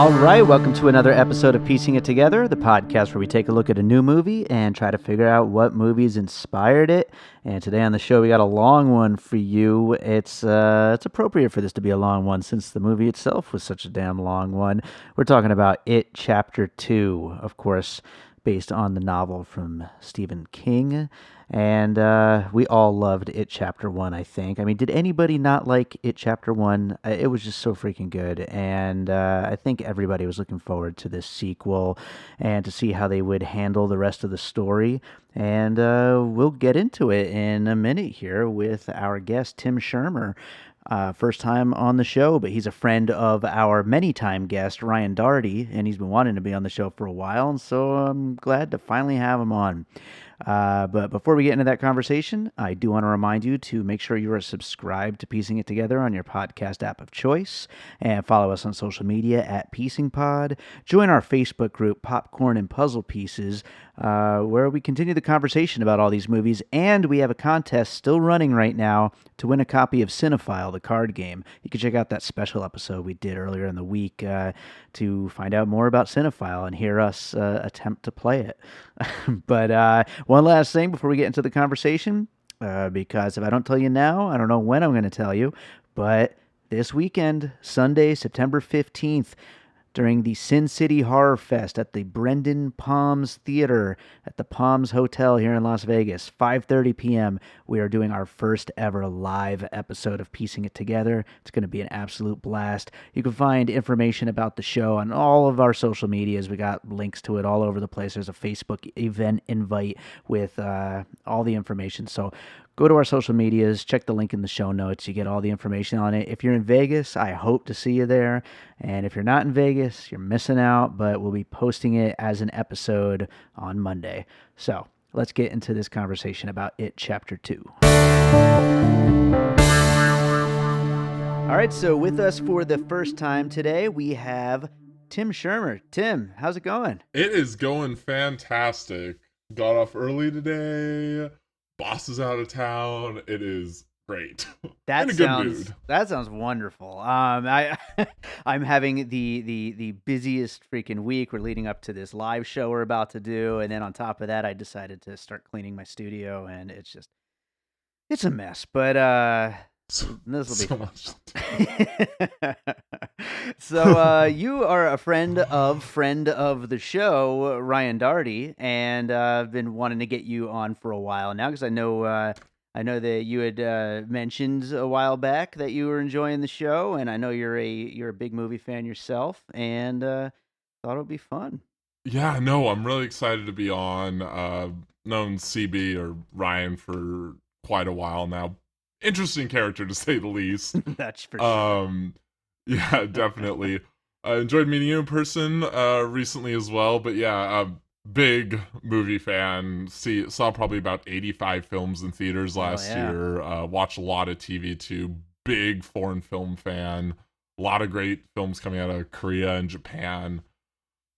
All right, welcome to another episode of Piecing It Together, the podcast where we take a look at a new movie and try to figure out what movies inspired it. And today on the show, we got a long one for you. It's appropriate for this to be a long one since the movie itself was such a damn long one. We're talking about It Chapter 2, of course, based on the novel from Stephen King. And we all loved It Chapter 1, I think. I mean, did anybody not like It Chapter 1? It was just so freaking good. And I think everybody was looking forward to this sequel and to see how they would handle the rest of the story. And we'll get into it in a minute here with our guest, Tim Schermer. First time on the show, but he's a friend of our many-time guest, Ryan Daugherty, and he's been wanting to be on the show for a while, and so I'm glad to finally have him on. But before we get into that conversation, I do want to remind you to make sure you are subscribed to Piecing It Together on your podcast app of choice, and follow us on social media at Piecing Pod. Join our Facebook group, Popcorn and Puzzle Pieces, where we continue the conversation about all these movies, and we have a contest still running right now to win a copy of Cinephile, the card game. You can check out that special episode we did earlier in the week to find out more about Cinephile and hear us attempt to play it. But one last thing before we get into the conversation, because if I don't tell you now, I don't know when I'm going to tell you, but this weekend, Sunday, September 15th, during the Sin City Horror Fest at the Brendan Palms Theater at the Palms Hotel here in Las Vegas, 5:30 p.m., we are doing our first ever live episode of Piecing It Together. It's going to be an absolute blast. You can find information about the show on all of our social medias. We got links to it all over the place. There's a Facebook event invite with all the information. So go to our social medias, check the link in the show notes. You get all the information on it. If you're in Vegas, I hope to see you there. And if you're not in Vegas, you're missing out, but we'll be posting it as an episode on Monday. So let's get into this conversation about It Chapter 2. All right, so with us for the first time today, we have Tim Schermer. Tim, how's it going? It is going fantastic. Got off early today. Boss is out of town. It is great. That in a sounds good mood. that sounds wonderful. I'm having the busiest freaking week. We're leading up to this live show we're about to do, and then on top of that, I decided to start cleaning my studio, and it's a mess. But this will be so much. So you are a friend of the show, Ryan Daugherty, and I've been wanting to get you on for a while now because I know that you had mentioned a while back that you were enjoying the show, and I know you're a big movie fan yourself, and thought it would be fun. Yeah, no, I'm really excited to be on. Known CB or Ryan for quite a while now. Interesting character to say the least. That's for sure. Yeah, definitely. I enjoyed meeting you in person recently as well, but yeah, big movie fan. Saw probably about 85 films in theaters last year. Watched a lot of TV too. Big foreign film fan. A lot of great films coming out of Korea and Japan.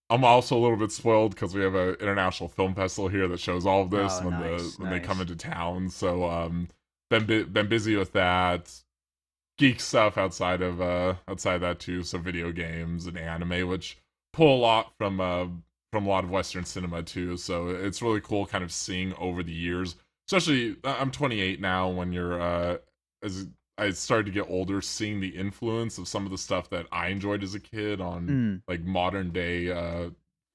I'm also a little bit spoiled because we have an international film festival here that shows all of this when they come into town. So been busy with that. Geek stuff outside that too. So video games and anime, which pull a lot from a lot of Western cinema too. So it's really cool kind of seeing over the years. Especially, I'm 28 now. When you're as I started to get older, seeing the influence of some of the stuff that I enjoyed as a kid on like modern day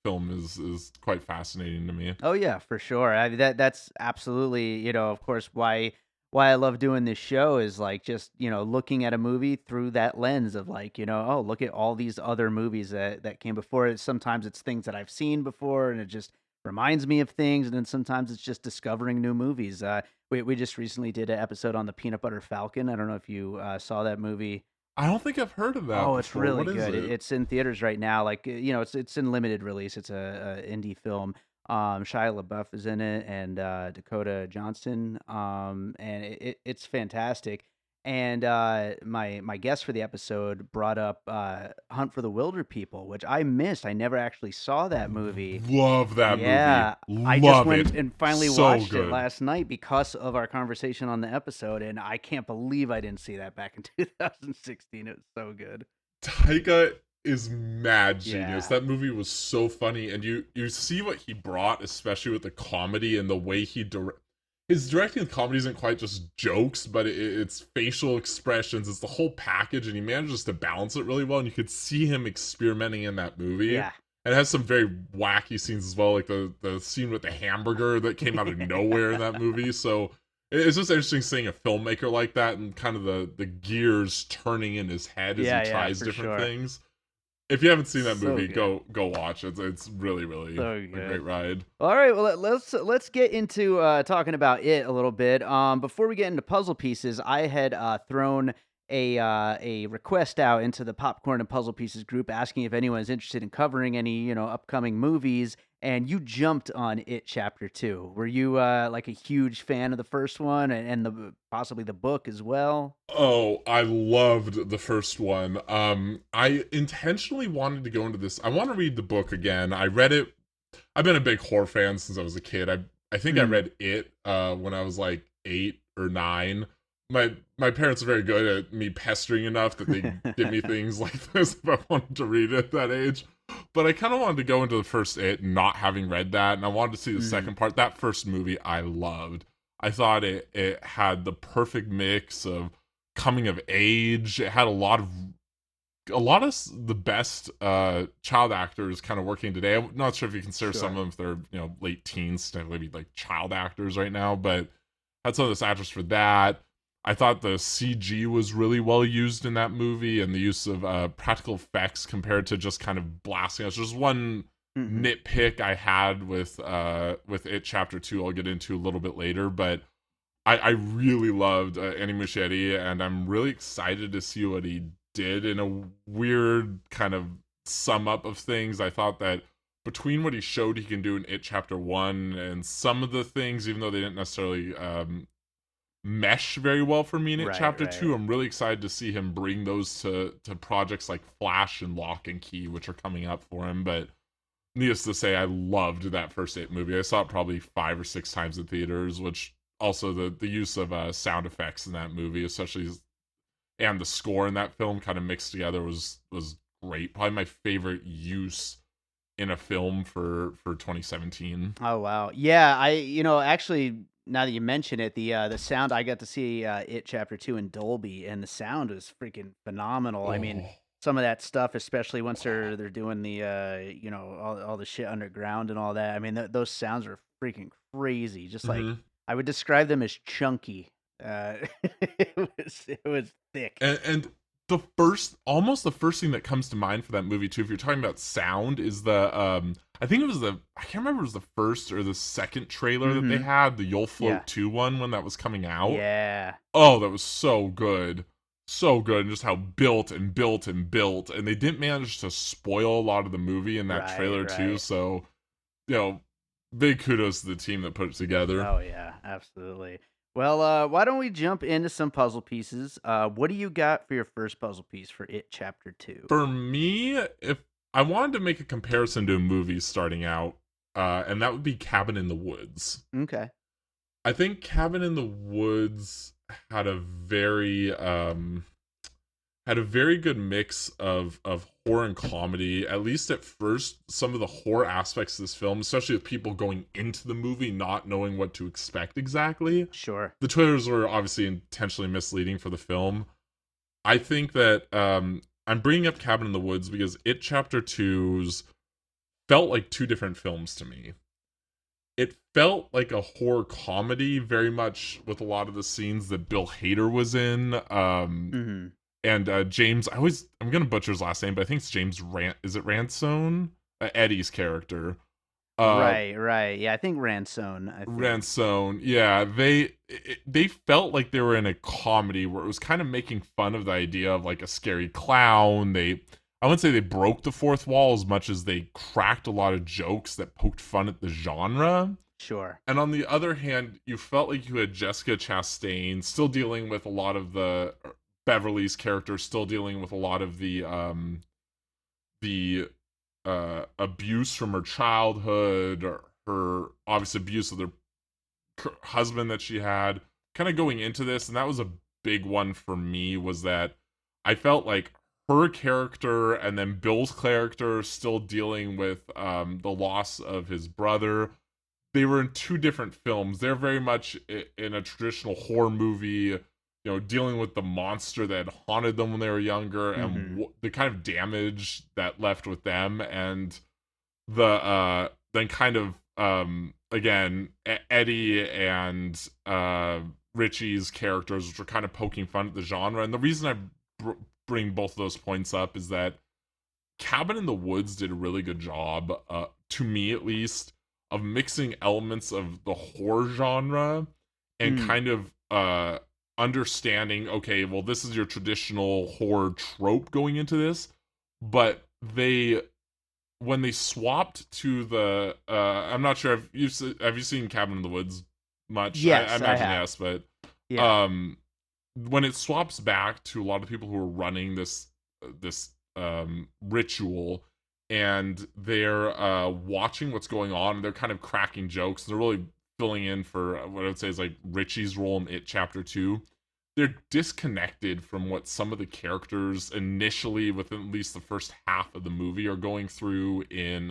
film is quite fascinating to me. Oh yeah, for sure. I mean, that's absolutely, of course, why I love doing this show is like just, looking at a movie through that lens of like, oh, look at all these other movies that came before it. Sometimes it's things that I've seen before and it just reminds me of things. And then sometimes it's just discovering new movies. We just recently did an episode on the Peanut Butter Falcon. I don't know if you saw that movie. I don't think I've heard of that. Oh, it's before. really What good. is it? It's in theaters right now. Like, it's in limited release. It's a indie film. Shia LaBeouf is in it, and Dakota Johnson, and it's fantastic. And my guest for the episode brought up Hunt for the Wilder People, which I missed. I never actually saw that movie. Love that movie. I just Love went it. and finally So watched good. it last night because of our conversation on the episode, and I can't believe I didn't see that back in 2016. It was so good. Taika is mad Yeah. genius. That movie was so funny, and you see what he brought, especially with the comedy and the way his directing the comedy isn't quite just jokes, but it's facial expressions. It's the whole package, and he manages to balance it really well. And you could see him experimenting in that movie. Yeah. And it has some very wacky scenes as well, like the scene with the hamburger that came out of nowhere in that movie. So it's just interesting seeing a filmmaker like that and kind of the gears turning in his head as he Yeah, tries for different sure. things. If you haven't seen that So movie, good. go watch it. It's really really So a great good. ride. All right, well let's get into talking about it a little bit. Before we get into puzzle pieces, I had thrown a request out into the Popcorn and Puzzle Pieces group asking if anyone's interested in covering any upcoming movies, and you jumped on It Chapter 2. Were you like a huge fan of the first one and the possibly the book as well? Oh, I loved the first one. I intentionally wanted to go into this. I want to read the book again. I read it. I've been a big horror fan since I was a kid. I think I Mm. read it when I was like 8 or 9. My parents are very good at me pestering enough that they give me things like this if I wanted to read it at that age. But I kind of wanted to go into the first It, not having read that, and I wanted to see the Mhm. second part. That first movie I loved. I thought it had the perfect mix of coming of age. It had the best child actors kind of working today. I'm not sure if you consider some of Sure. them if they're late teens to maybe like child actors right now, but had some of this actors for that. I thought the CG was really well used in that movie, and the use of practical effects compared to just kind of blasting us. There's one Mhm. nitpick I had with It Chapter 2 I'll get into a little bit later, but I really loved Andy Muschietti, and I'm really excited to see what he did in a weird kind of sum up of things. I thought that between what he showed he can do in It Chapter 1 and some of the things, even though they didn't necessarily mesh very well for me in It Right, Chapter 2, right. I'm really excited to see him bring those to projects like Flash and Lock and Key, which are coming up for him. But needless to say, I loved that first It movie. I saw it probably 5 or 6 times in theaters, which also the use of sound effects in that movie, especially and the score in that film kind of mixed together was great. Probably my favorite use in a film for 2017. Oh wow. Yeah, actually now that you mention it, the sound I got to see It Chapter 2 in Dolby, and the sound was freaking phenomenal. I mean, Oh, some of that stuff, especially once they're doing the all the shit underground and all that. I mean, those sounds are freaking crazy. Just like mm-hmm. I would describe them as chunky. Uh it was thick. And almost the first thing that comes to mind for that movie too, if you're talking about sound, is the I think it was I can't remember if it was the first or the second trailer that they Mhm. had, the You'll Yeah. Float 2 one when that was coming out. Yeah. Oh, that was so good. So good, and just how built and built and built. And they didn't manage to spoil a lot of the movie in that Right, trailer too, right. so you know, big kudos to the team that put it together. Oh yeah, absolutely. Well, why don't we jump into some puzzle pieces? What do you got for your first puzzle piece for It Chapter 2? For me, if I wanted to make a comparison to a movie starting out, and that would be Cabin in the Woods. Okay. I think Cabin in the Woods had a very good mix of horror and comedy. At least at first, some of the horror aspects of this film, especially with people going into the movie not knowing what to expect exactly. Sure. The trailers were obviously intentionally misleading for the film. I think that I'm bringing up Cabin in the Woods because It Chapter 2's felt like two different films to me. It felt like a horror comedy, very much with a lot of the scenes that Bill Hader was in. Mhm. And James, I'm gonna butcher his last name, but I think it's James Is it Ransone? Eddie's character. Uh, Right, right. Yeah, I think Ransone, I think. Ransone, yeah, they felt like they were in a comedy where it was kind of making fun of the idea of like a scary clown. I wouldn't say they broke the fourth wall as much as they cracked a lot of jokes that poked fun at the genre. Sure. And on the other hand, you felt like you had Jessica Chastain still dealing with a lot of the Beverly's character, still dealing with a lot of the abuse from her childhood, or her obvious abuse of the husband that she had, kind of going into this. And that was a big one for me, was that I felt like her character and then Bill's character still dealing with the loss of his brother. They were in two different films. They're very much in a traditional horror movie, dealing with the monster that haunted them when they were younger and the kind of damage that left with them, and the then kind of again Eddie and Richie's characters, which are kind of poking fun at the genre. And the reason I bring both of those points up is that Cabin in the Woods did a really good job, to me at least, of mixing elements of the horror genre and kind of understanding, okay, well, this is your traditional horror trope going into this, but when they swapped to the I'm not sure if have you seen Cabin in the Woods much? Yes, I imagine I have. yes, but Yeah. When it swaps back to a lot of people who are running this ritual, and they're watching what's going on, and they're kind of cracking jokes, and they're really filling in for what I would say is like Richie's role in It Chapter 2. They're disconnected from what some of the characters initially, within at least the first half of the movie, are going through in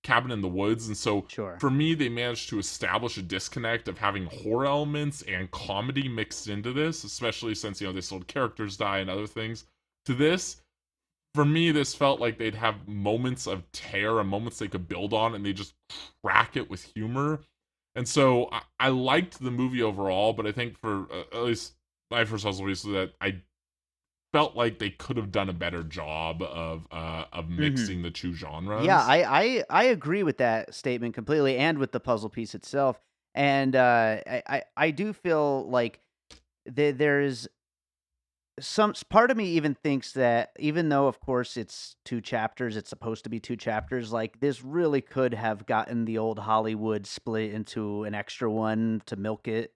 Cabin in the Woods. And so Sure. for me, they managed to establish a disconnect of having horror elements and comedy mixed into this, especially since, this old characters die and other things. To this, for me, this felt like they'd have moments of terror and moments they could build on, and they just crack it with humor. And so I liked the movie overall, but I think for at least my first observation that I felt like they could have done a better job of mixing the two genres. Yeah, I agree with that statement completely, and with the puzzle piece itself. And I do feel like there's some part of me even thinks that, even though of course it's two chapters, it's supposed to be two chapters, like this really could have gotten the old Hollywood split into an extra one to milk it,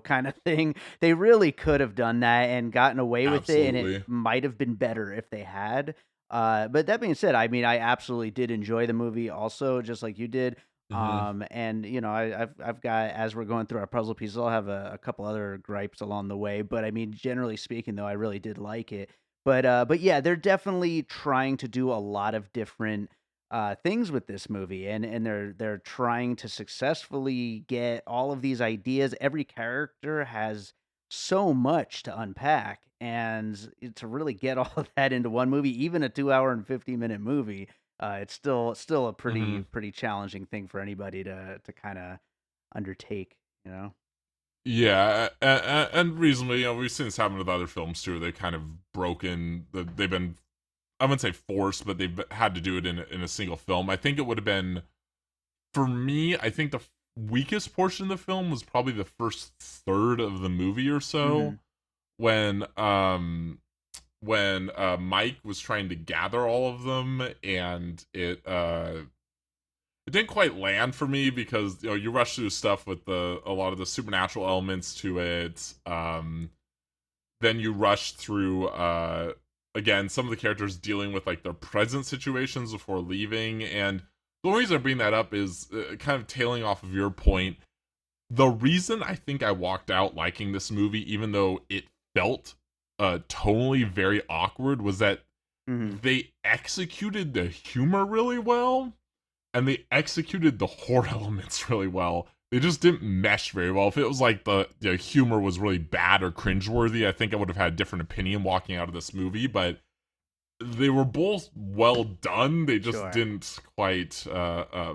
kind of thing. They really could have done that and gotten away with it, and it Absolutely. might have been better if they had. But that being said, I mean, I absolutely did enjoy the movie also, just like you did. Mm-hmm. And I've got, as we're going through our puzzle pieces, I'll have a couple other gripes along the way. But I mean, generally speaking, though, I really did like it. But yeah, they're definitely trying to do a lot of different things with this movie, and they're trying to successfully get all of these ideas. Every character has so much to unpack, and to really get all of that into one movie, even a 2 hour and 50 minute movie, it's still a Mm-hmm. pretty challenging thing for anybody to kind of undertake, you know? Yeah, and reasonably, we've seen this happen with other films too. They've kind of broken. They've been, I wouldn't say forced, but they've had to do it in a single film. I think it would have been, for me, I think the weakest portion of the film was probably the first third of the movie or so, Mhm. when Mike was trying to gather all of them, and it didn't quite land for me, because you rush through stuff with a lot of the supernatural elements to it. Then you rush through again, some of the characters dealing with like their present situations before leaving. And the only reason I bring that up is kind of tailing off of your point. The reason I think I walked out liking this movie, even though it felt tonally very awkward, was that Mhm. they executed the humor really well, and they executed the horror elements really well. They just didn't mesh very well. If it was like the humor was really bad or cringeworthy, I think I would have had a different opinion walking out of this movie. But they were both well done. They just Sure. didn't quite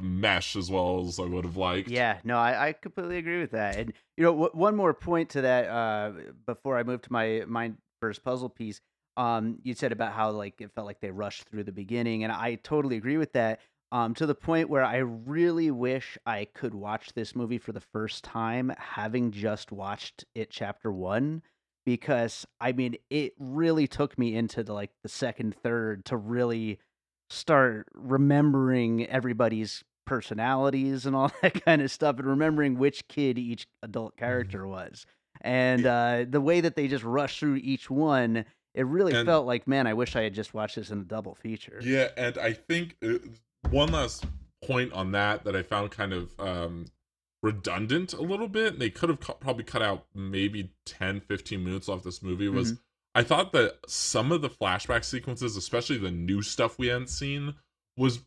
mesh as well as I would have liked. Yeah, no, I completely agree with that. And one more point to that, before I move to my first puzzle piece. You said about how like it felt like they rushed through the beginning, and I totally agree with that. To the point where I really wish I could watch this movie for the first time, having just watched it chapter one, because I mean, it really took me into the second third to really start remembering everybody's personalities and all that kind of stuff, and remembering which kid each adult Mhm. character was. And the way that they just rushed through each one, it really And felt like, man, I wish I had just watched this in a double feature. yeah, and I think one last point on that I found kind of redundant a little bit. They could have probably cut out maybe 10, 15 minutes off this movie. Was Mhm. I thought that some of the flashback sequences, especially the new stuff we hadn't seen, was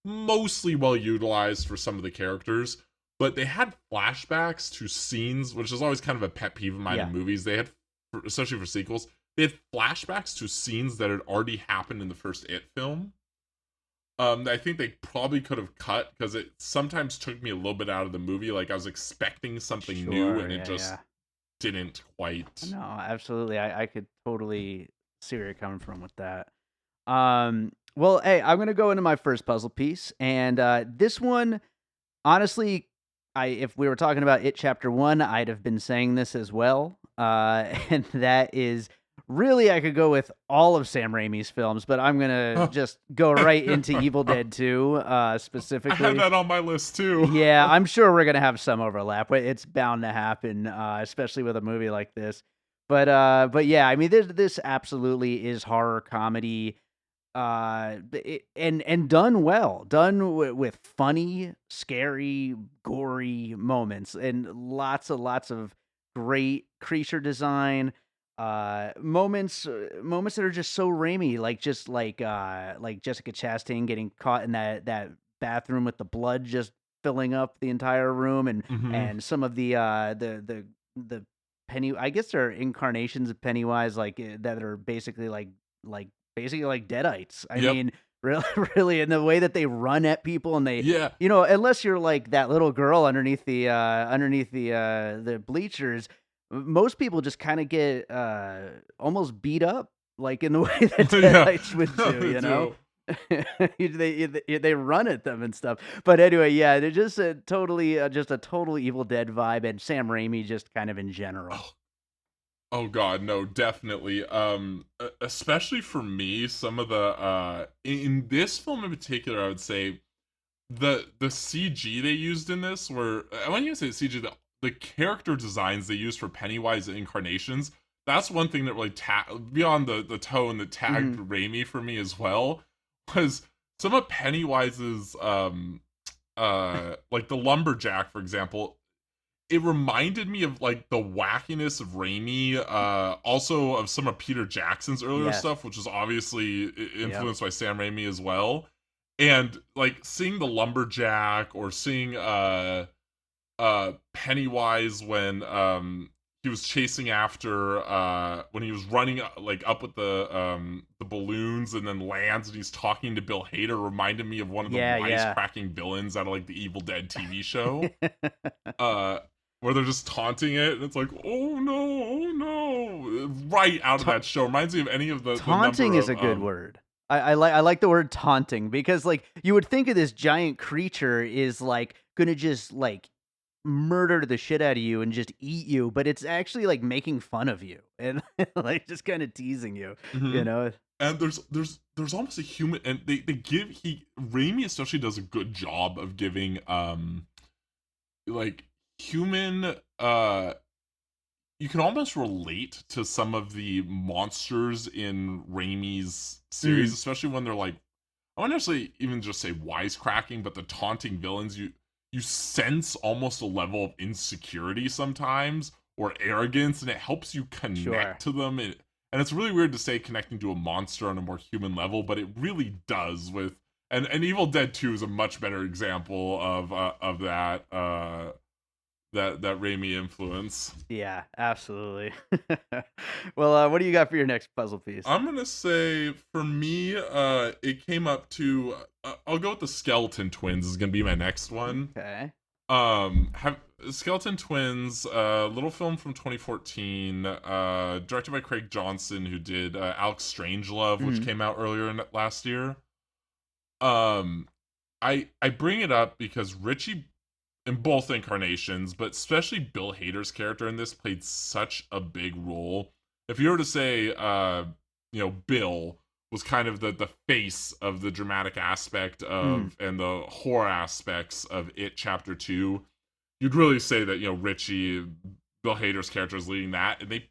mostly well utilized for some of the characters. But they had flashbacks to scenes, which is always kind of a pet peeve of mine in Yeah. movies. They had, especially for sequels, they had flashbacks to scenes that had already happened in the first It film. I think they probably could have cut because it sometimes took me a little bit out of the movie. Like I was expecting something new, Sure. and it Yeah. just Yeah. didn't quite. No, absolutely. I could totally see where you're coming from with that. Well, hey, I'm gonna go into my first puzzle piece, and this one, honestly, if we were talking about It Chapter One, I'd have been saying this as well. And that is really I could go with all of Sam Raimi's films, but I'm gonna just go right into Evil Dead 2, I had specifically. that on my list too. Yeah, I'm sure we're gonna have some overlap. It's bound to happen, especially with a movie like this. But yeah, I mean, this absolutely is horror comedy, and done well, done with funny, scary, gory moments, and lots of great creature design, moments that are just so Raimi, like Jessica Chastain getting caught in that bathroom with the blood just filling up the entire room, and Hmm. some of the Penny, I guess they're incarnations of Pennywise, that are like basically like deadites. I Yep. mean, really, really, in the way that they run at people, and they, Yeah. unless you're like that little girl underneath the bleachers, most people just kind of get almost beat up, like in the way that Yeah. deadites would do. They do. They run at them and stuff. But anyway, yeah, they're just just a total Evil Dead vibe, and Sam Raimi just kind of in general. Oh, oh god, no, definitely. Especially for me, some of the in this film in particular, I would say the CG they used in this were, I wouldn't even say CG, the character designs they used for Pennywise incarnations. That's one thing that really beyond the tone that tagged Mhm. Raimi for me as well, was some of Pennywise's like the lumberjack, for example. It reminded me of like the wackiness of Raimi, also of some of Peter Jackson's earlier Yes. stuff, which was obviously Yep. influenced by Sam Raimi as well. And like seeing the lumberjack, or seeing Pennywise when he was chasing after when he was running like up with the balloons and then lands and he's talking to Bill Hader, reminded me of one of the Yeah, yeah. wisecracking villains out of like the Evil Dead TV show. uh where they're just taunting it, and it's like, oh no, oh no, right out of Ta- that show. Reminds me of any of the Taunting number is of a good word. I like the word taunting, because like you would think of this giant creature is like gonna just like murder the shit out of you and just eat you, but it's actually like making fun of you and like just kind of teasing you, you Mhm. know? And there's almost a human, and they give he Raimi especially does a good job of giving like human, you can almost relate to some of the monsters in Raimi's series, Mm, especially when they're like, I wouldn't necessarily even just say wisecracking, but the taunting villains, you sense almost a level of insecurity sometimes, or arrogance, and it helps you connect sure. to them. And it's really weird to say connecting to a monster on a more human level, but it really does with, and Evil Dead 2 is a much better example of that that Raimi influence. Yeah, absolutely. Well, what do you got for your next puzzle piece? I'm gonna say for me, it came up to. I'll go with the Skeleton Twins. Is gonna be my next one. Okay. Have Skeleton Twins, little film from 2014, directed by Craig Johnson, who did Alex Strangelove, which Mhm. came out earlier last year. Um, I bring it up because Richie, in both incarnations, but especially Bill Hader's character in this, played such a big role. If you were to say, Bill was kind of the face of the dramatic aspect Mm, of and the horror aspects of It Chapter 2, you'd really say that, Richie, Bill Hader's character, is leading that. And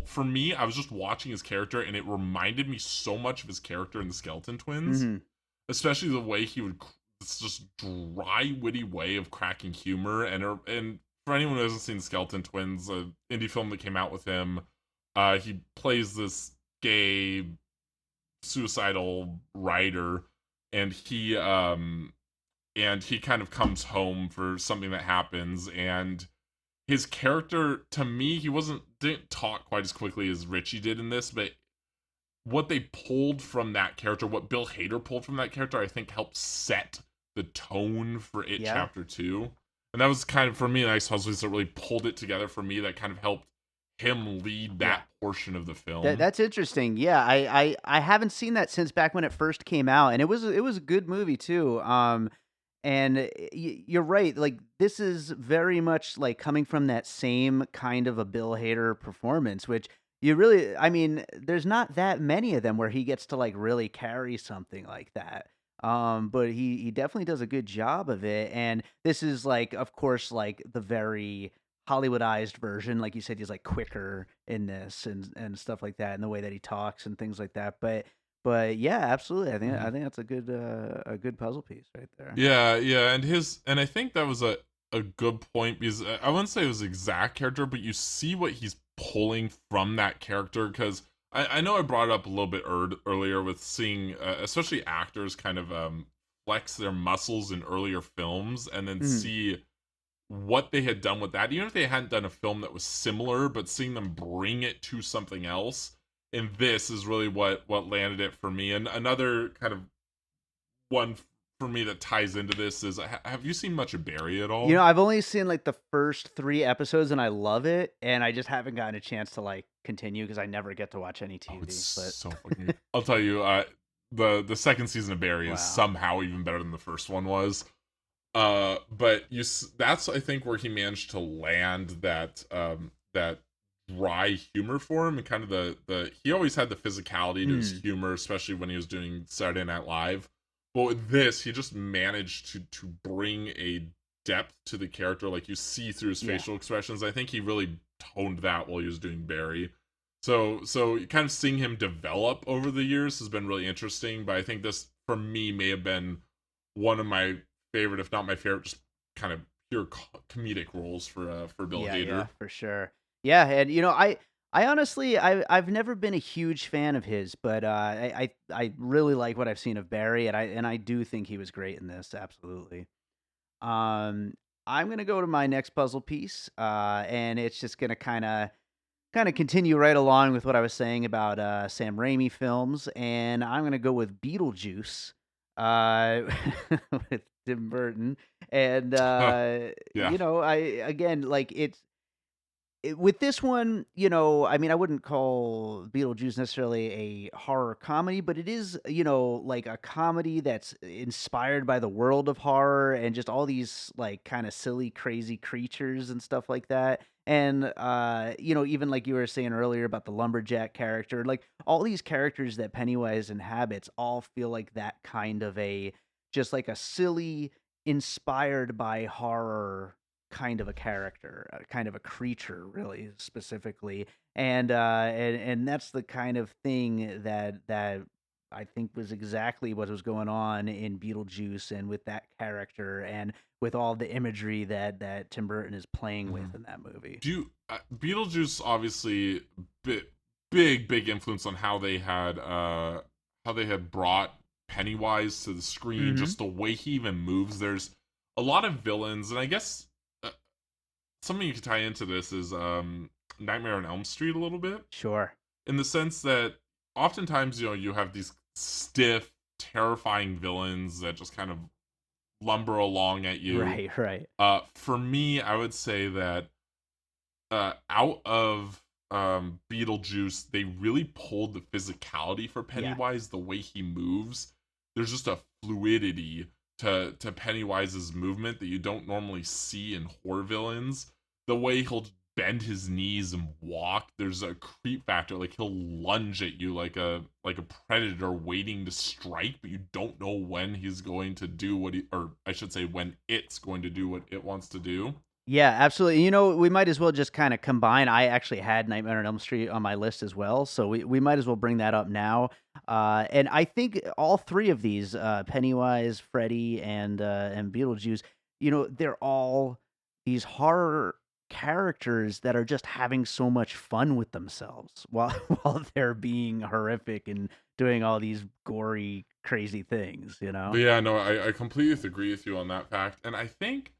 for me, I was just watching his character, and it reminded me so much of his character in the Skeleton Twins, mhm. especially the way he would, it's just dry, witty way of cracking humor. And for anyone who hasn't seen the Skeleton Twins, an indie film that came out with him, he plays this gay suicidal writer, and he kind of comes home for something that happens, and his character, to me, he didn't talk quite as quickly as Richie did in this, but what they pulled from that character, what Bill Hader pulled from that character, I think helped set the tone for it Yeah. chapter 2. And that was kind of, for me, nice puzzles that really pulled it together for me, that kind of helped him lead that portion of the film. That's interesting. Yeah, I haven't seen that since back when it first came out, and it was a good movie too. And you're right. Like this is very much like coming from that same kind of a Bill Hader performance, which you really, I mean, there's not that many of them where he gets to like really carry something like that. But he definitely does a good job of it. And this is like, of course, like the very Hollywoodized version. Like you said, he's like quicker in this and stuff like that, and the way that he talks and things like that. But yeah, absolutely. I think that's a good puzzle piece right there. Yeah, and I think that was a good point, because I wouldn't say it was exact character, but you see what he's pulling from that character, because I know I brought it up a little bit earlier with seeing especially actors kind of flex their muscles in earlier films, and then see what they had done with that, even if they hadn't done a film that was similar, but seeing them bring it to something else. And this is really what landed it for me. And another kind of one for me that ties into this is, have you seen much of Barry at all? You know, I've only seen like the first 3 episodes, and I love it, and I just haven't gotten a chance to like continue because I never get to watch any TV. It's but so fucking. I'll tell you, the second season of Barry is somehow even better than the first one was. But that's, I think, where he managed to land that that dry humor for him, and kind of the he always had the physicality to his humor, especially when he was doing Saturday Night Live. But with this, he just managed to bring a depth to the character, like you see through his facial expressions. I think he really toned that while he was doing Barry. So kind of seeing him develop over the years has been really interesting. But I think this, for me, may have been one of my favorite, if not my favorite, just kind of pure comedic roles for Bill Hader. Yeah, for sure. Yeah, and you know, I honestly, I've never been a huge fan of his, but I really like what I've seen of Barry, and I do think he was great in this. Absolutely. I'm gonna go to my next puzzle piece, and it's just gonna kind of continue right along with what I was saying about Sam Raimi films, and I'm gonna go with Beetlejuice, uh, with Tim Burton, and Yeah. you know, I again like with this one, you know, I mean, I wouldn't call Beetlejuice necessarily a horror comedy, but it is, you know, like a comedy that's inspired by the world of horror and just all these like kind of silly, crazy creatures and stuff like that. And you know, even like you were saying earlier about the lumberjack character, like all these characters that Pennywise inhabits all feel like that kind of a just like a silly, inspired by horror kind of a character, kind of a creature, really specifically, and that's the kind of thing that I think was exactly what was going on in Beetlejuice, and with that character, and with all the imagery that Tim Burton is playing with in that movie. Beetlejuice, obviously, big influence on how they had brought Pennywise to the screen. Just the way he even moves. There's a lot of villains, and I guess something you could tie into this is Nightmare on Elm Street a little bit. Sure. In the sense that oftentimes, you know, you have these stiff, terrifying villains that just kind of lumber along at you. Right. For me, I would say that out of Beetlejuice, they really pulled the physicality for Pennywise, the way he moves. There's just a fluidity to Pennywise's movement that you don't normally see in horror villains. The way he'll bend his knees and walk, there's a creep factor. Like he'll lunge at you like a predator waiting to strike, but you don't know when he's going to do or I should say when it's going to do what it wants to do. Yeah, absolutely. You know, we might as well just kind of combine. I actually had Nightmare on Elm Street on my list as well, so we might as well bring that up now. And I think all 3 of these, Pennywise, Freddy, and Beetlejuice, you know, they're all these horror characters that are just having so much fun with themselves while while they're being horrific and doing all these gory, crazy things, you But know? yeah, no, I completely agree with you on that fact. And I think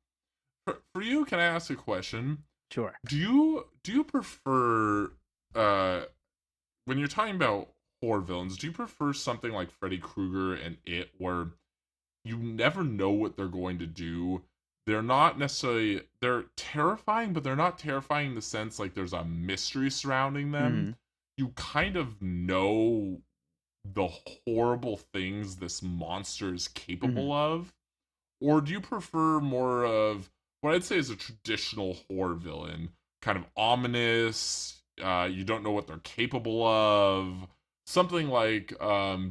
for you, can I ask a question? Sure. Do you prefer when you're talking about horror villains, do you prefer something like Freddy Krueger and It, where you never know what they're going to do? They're not necessarily, they're terrifying, but they're not terrifying in the sense like there's a mystery surrounding them. Mhm. You kind of know the horrible things this monster is capable Mhm. of. Or do you prefer more of what I'd say is a traditional horror villain, kind of ominous? You don't know what they're capable of. Something like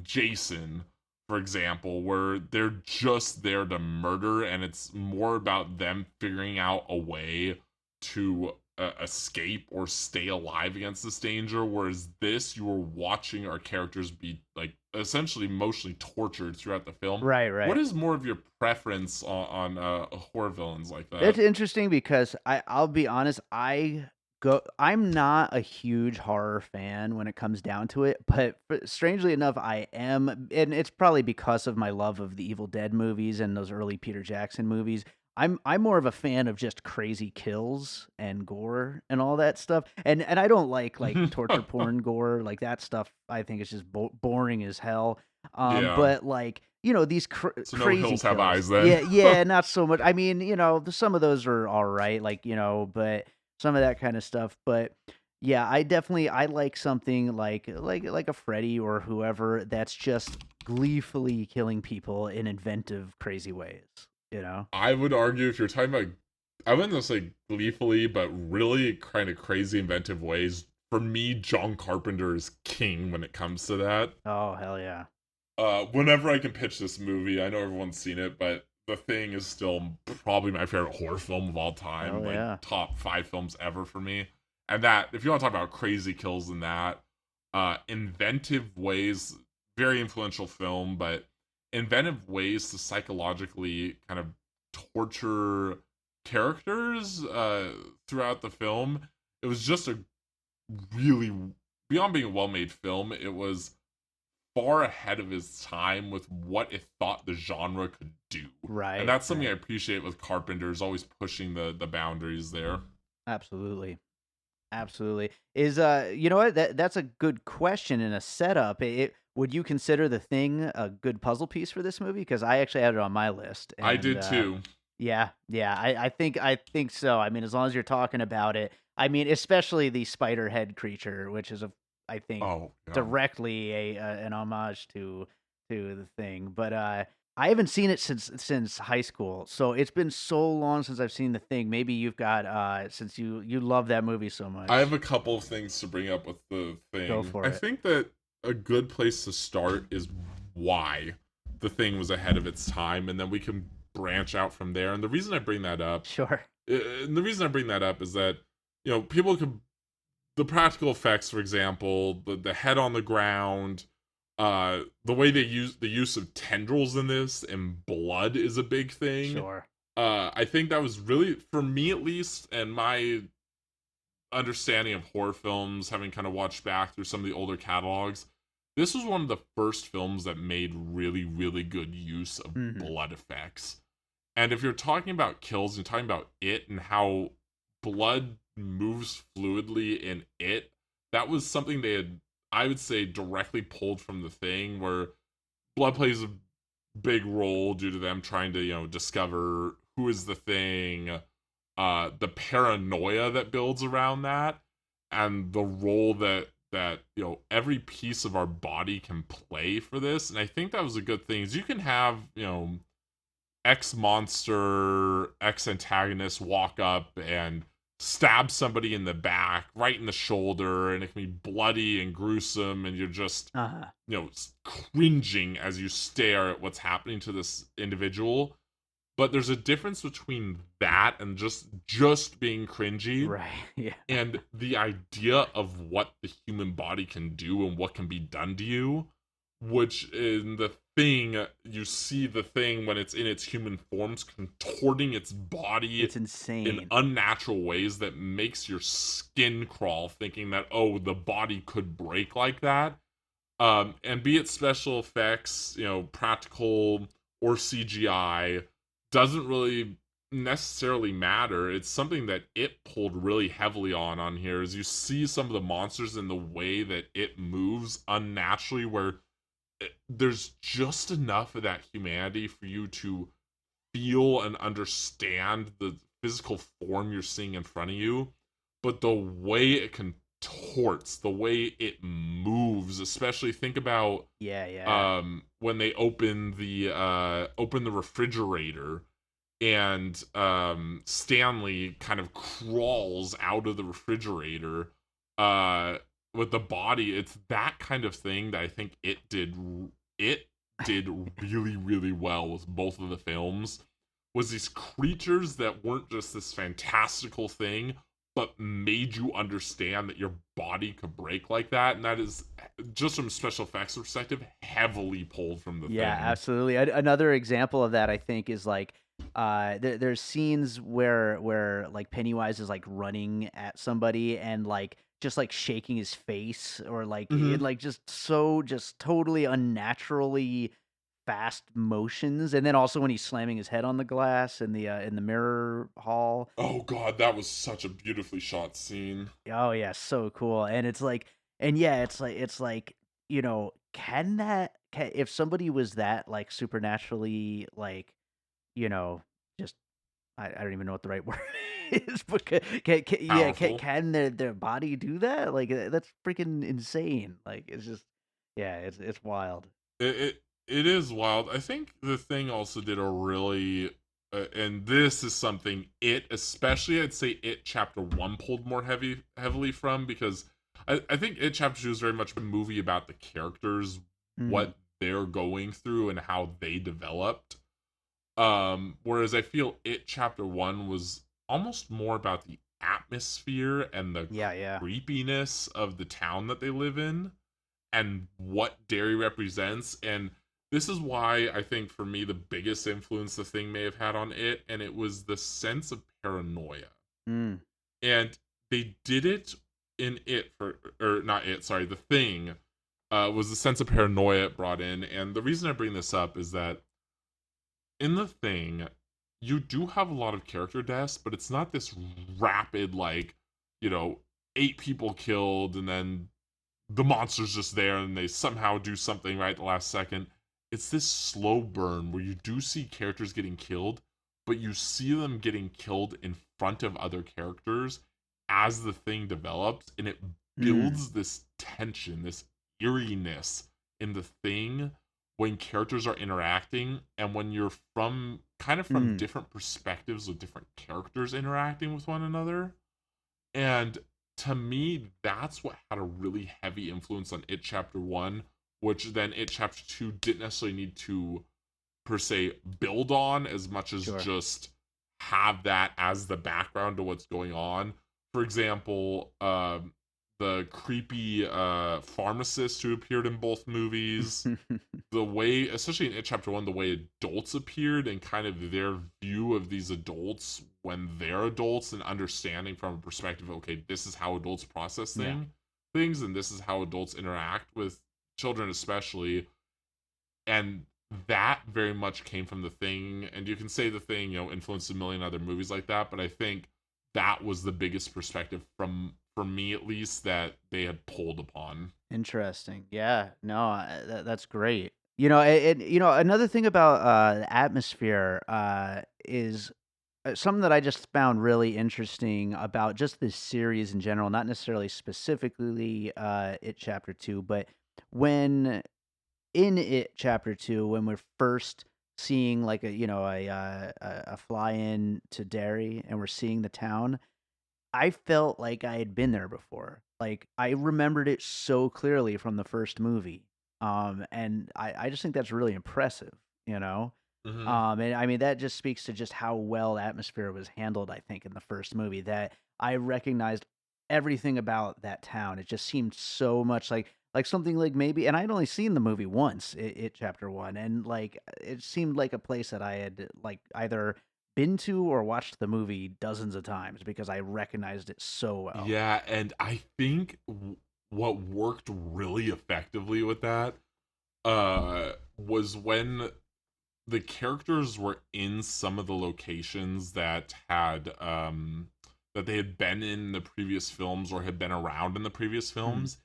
Jason, for example, where they're just there to murder, and it's more about them figuring out a way to escape or stay alive against this danger. Whereas this, you were watching our characters be like essentially emotionally tortured throughout the film. Right, What right. is more of your preference on horror villains like It's that? interesting because I'll be honest, I'm not a huge horror fan when it comes down to it, but strangely enough, I am, and it's probably because of my love of the Evil Dead movies and those early Peter Jackson movies. I'm more of a fan of just crazy kills and gore and all that stuff, and I don't like torture porn gore like that stuff. I think it's just boring as hell. Yeah. But like these So no crazy hills have kills. eyes then. Yeah, yeah, not so much. I mean, some of those are all right, like but some of that kind of stuff. But yeah, I like something like a Freddy or whoever that's just gleefully killing people in inventive, crazy ways. You know? I would argue if you're talking about, I wouldn't say gleefully, but really kind of crazy inventive ways. For me, John Carpenter is king when it comes to that. Oh hell yeah! Whenever I can pitch this movie, I know everyone's seen it, but The Thing is still probably my favorite horror film of all time, Hell like yeah! top 5 films ever for me. And that, if you want to talk about crazy kills in that, inventive ways, very influential film, but inventive ways to psychologically kind of torture characters throughout the film. It was just a really, beyond being a well-made film, it was far ahead of his time with what it thought the genre could do. And Right, that's something I right. appreciate with Carpenter, is always pushing the boundaries there. Absolutely. Absolutely. Is you know what? That's a good question and a setup. Would you consider The Thing a good puzzle piece for this movie? Because I actually had it on my list, I and did too. yeah, yeah, I think so. I mean, as long as you're talking about it, I mean, especially the spider head creature, which is I think Oh, yeah. directly an homage to The Thing. But I haven't seen it since high school, so it's been so long since I've seen The Thing. Maybe you've got since you love that movie so I have much. a couple of things to bring up with the Go thing. for I it. think that a good place to start is why the thing was ahead of its time, and then we can branch out from there. And the reason I bring that up, Sure. and the reason I bring that up is that people could, the practical effects, for example, the head on the ground, the way they use the use of tendrils in this and blood is a big thing. Sure. I think that was really, for me at least, and my understanding of horror films, having kind of watched back through some of the older catalogs, this was one of the first films that made really, really good use of Mhm. blood effects. And if you're talking about kills, you're talking about It and how blood moves fluidly in It, that was something they had, I would say, directly pulled from The Thing, where blood plays a big role due to them trying to, discover who is the thing, the paranoia that builds around that, and the role that every piece of our body can play for this. And I think that was a good thing. Is you can have X monster, X antagonist walk up and stab somebody in the back, right in the shoulder, and it can be bloody and gruesome, and you're just Uh-huh. cringing as you stare at what's happening to this individual. But there's a difference between that and just being cringy, Right. Yeah. and the idea of what the human body can do and what can be done to you, which in The Thing, you see the Thing when it's in its human forms contorting its body It's in insane. unnatural ways that makes your skin crawl, thinking that, oh, the body could break like that. And be it special effects, practical or CGI, doesn't really necessarily matter. It's something that it pulled really heavily on here. As you see some of the monsters and the way that it moves unnaturally, where there's just enough of that humanity for you to feel and understand the physical form you're seeing in front of you, but the way it contorts, the way it moves, especially think about when they open the refrigerator and Stanley kind of crawls out of the refrigerator with the body. It's that kind of thing that I think it did really, really well with both of the films, was these creatures that weren't just this fantastical thing, but made you understand that your body could break like that. And that is, just from a special effects perspective, heavily pulled from the thing. Yeah, absolutely. Another example of that, I think, is like there's scenes where like Pennywise is like running at somebody and like just like shaking his face, or like it like just totally unnaturally fast motions, and then also when he's slamming his head on the glass in the mirror hall. Oh god, that was such a beautifully shot scene. Oh yeah, so cool. And it's like, and yeah, it's like, if somebody was that like supernaturally like, just I don't even know what the right word is, but Powerful. can their body do that? Like that's freaking insane. Like it's just, yeah, it's wild. It is wild. I think the Thing also did a really, and this is something it, especially I'd say it chapter one pulled more heavily from, because I think it chapter two is very much a movie about the characters, Mm. what they're going through and how they developed. Whereas I feel it chapter one was almost more about the atmosphere and the Yeah. creepiness of the town that they live in and what Derry represents. And this is why I think for me the biggest influence the Thing may have had on it, and it was the sense of paranoia. Mm. And they did it in it for, or not it, sorry, the Thing was the sense of paranoia it brought in. And the reason I bring this up is that in the Thing, you do have a lot of character deaths, but it's not this rapid, like, 8 people killed and then the monster's just there and they somehow do something right at the last second. It's this slow burn where you do see characters getting killed, but you see them getting killed in front of other characters as the Thing develops, and it Mm. builds this tension, this eeriness in the Thing when characters are interacting, and when you're from Mm. different perspectives with different characters interacting with one another. And to me, that's what had a really heavy influence on It Chapter 1, which then It Chapter 2 didn't necessarily need to, per se, build on as much as Sure. just have that as the background to what's going on. For example, the creepy pharmacist who appeared in both movies, the way, especially in It Chapter 1, the way adults appeared and kind of their view of these adults when they're adults, and understanding from a perspective of, okay, this is how adults process Yeah. things, and this is how adults interact with children, especially. And that very much came from the Thing. And you can say the Thing, influenced a million other movies like that, but I think that was the biggest perspective for me at least, that they had pulled upon. Interesting. Yeah. No, that's great. Another thing about the atmosphere is something that I just found really interesting about just this series in general, not necessarily specifically It Chapter 2, but when in It Chapter 2, when we're first seeing like a fly in to Derry and we're seeing the town, I felt like I had been there before. Like, I remembered it so clearly from the first movie. And I just think that's really impressive, you know? Mm-hmm. And I mean, that just speaks to just how well atmosphere was handled, I think, in the first movie, that I recognized everything about that town. It just seemed so much like something like maybe, and I'd only seen the movie once, it chapter one, and like it seemed like a place that I had like either been to or watched the movie dozens of times because I recognized it so well. Yeah, and I think what worked really effectively with that was when the characters were in some of the locations that had that they had been in the previous films or had been around in the previous Mhm. films.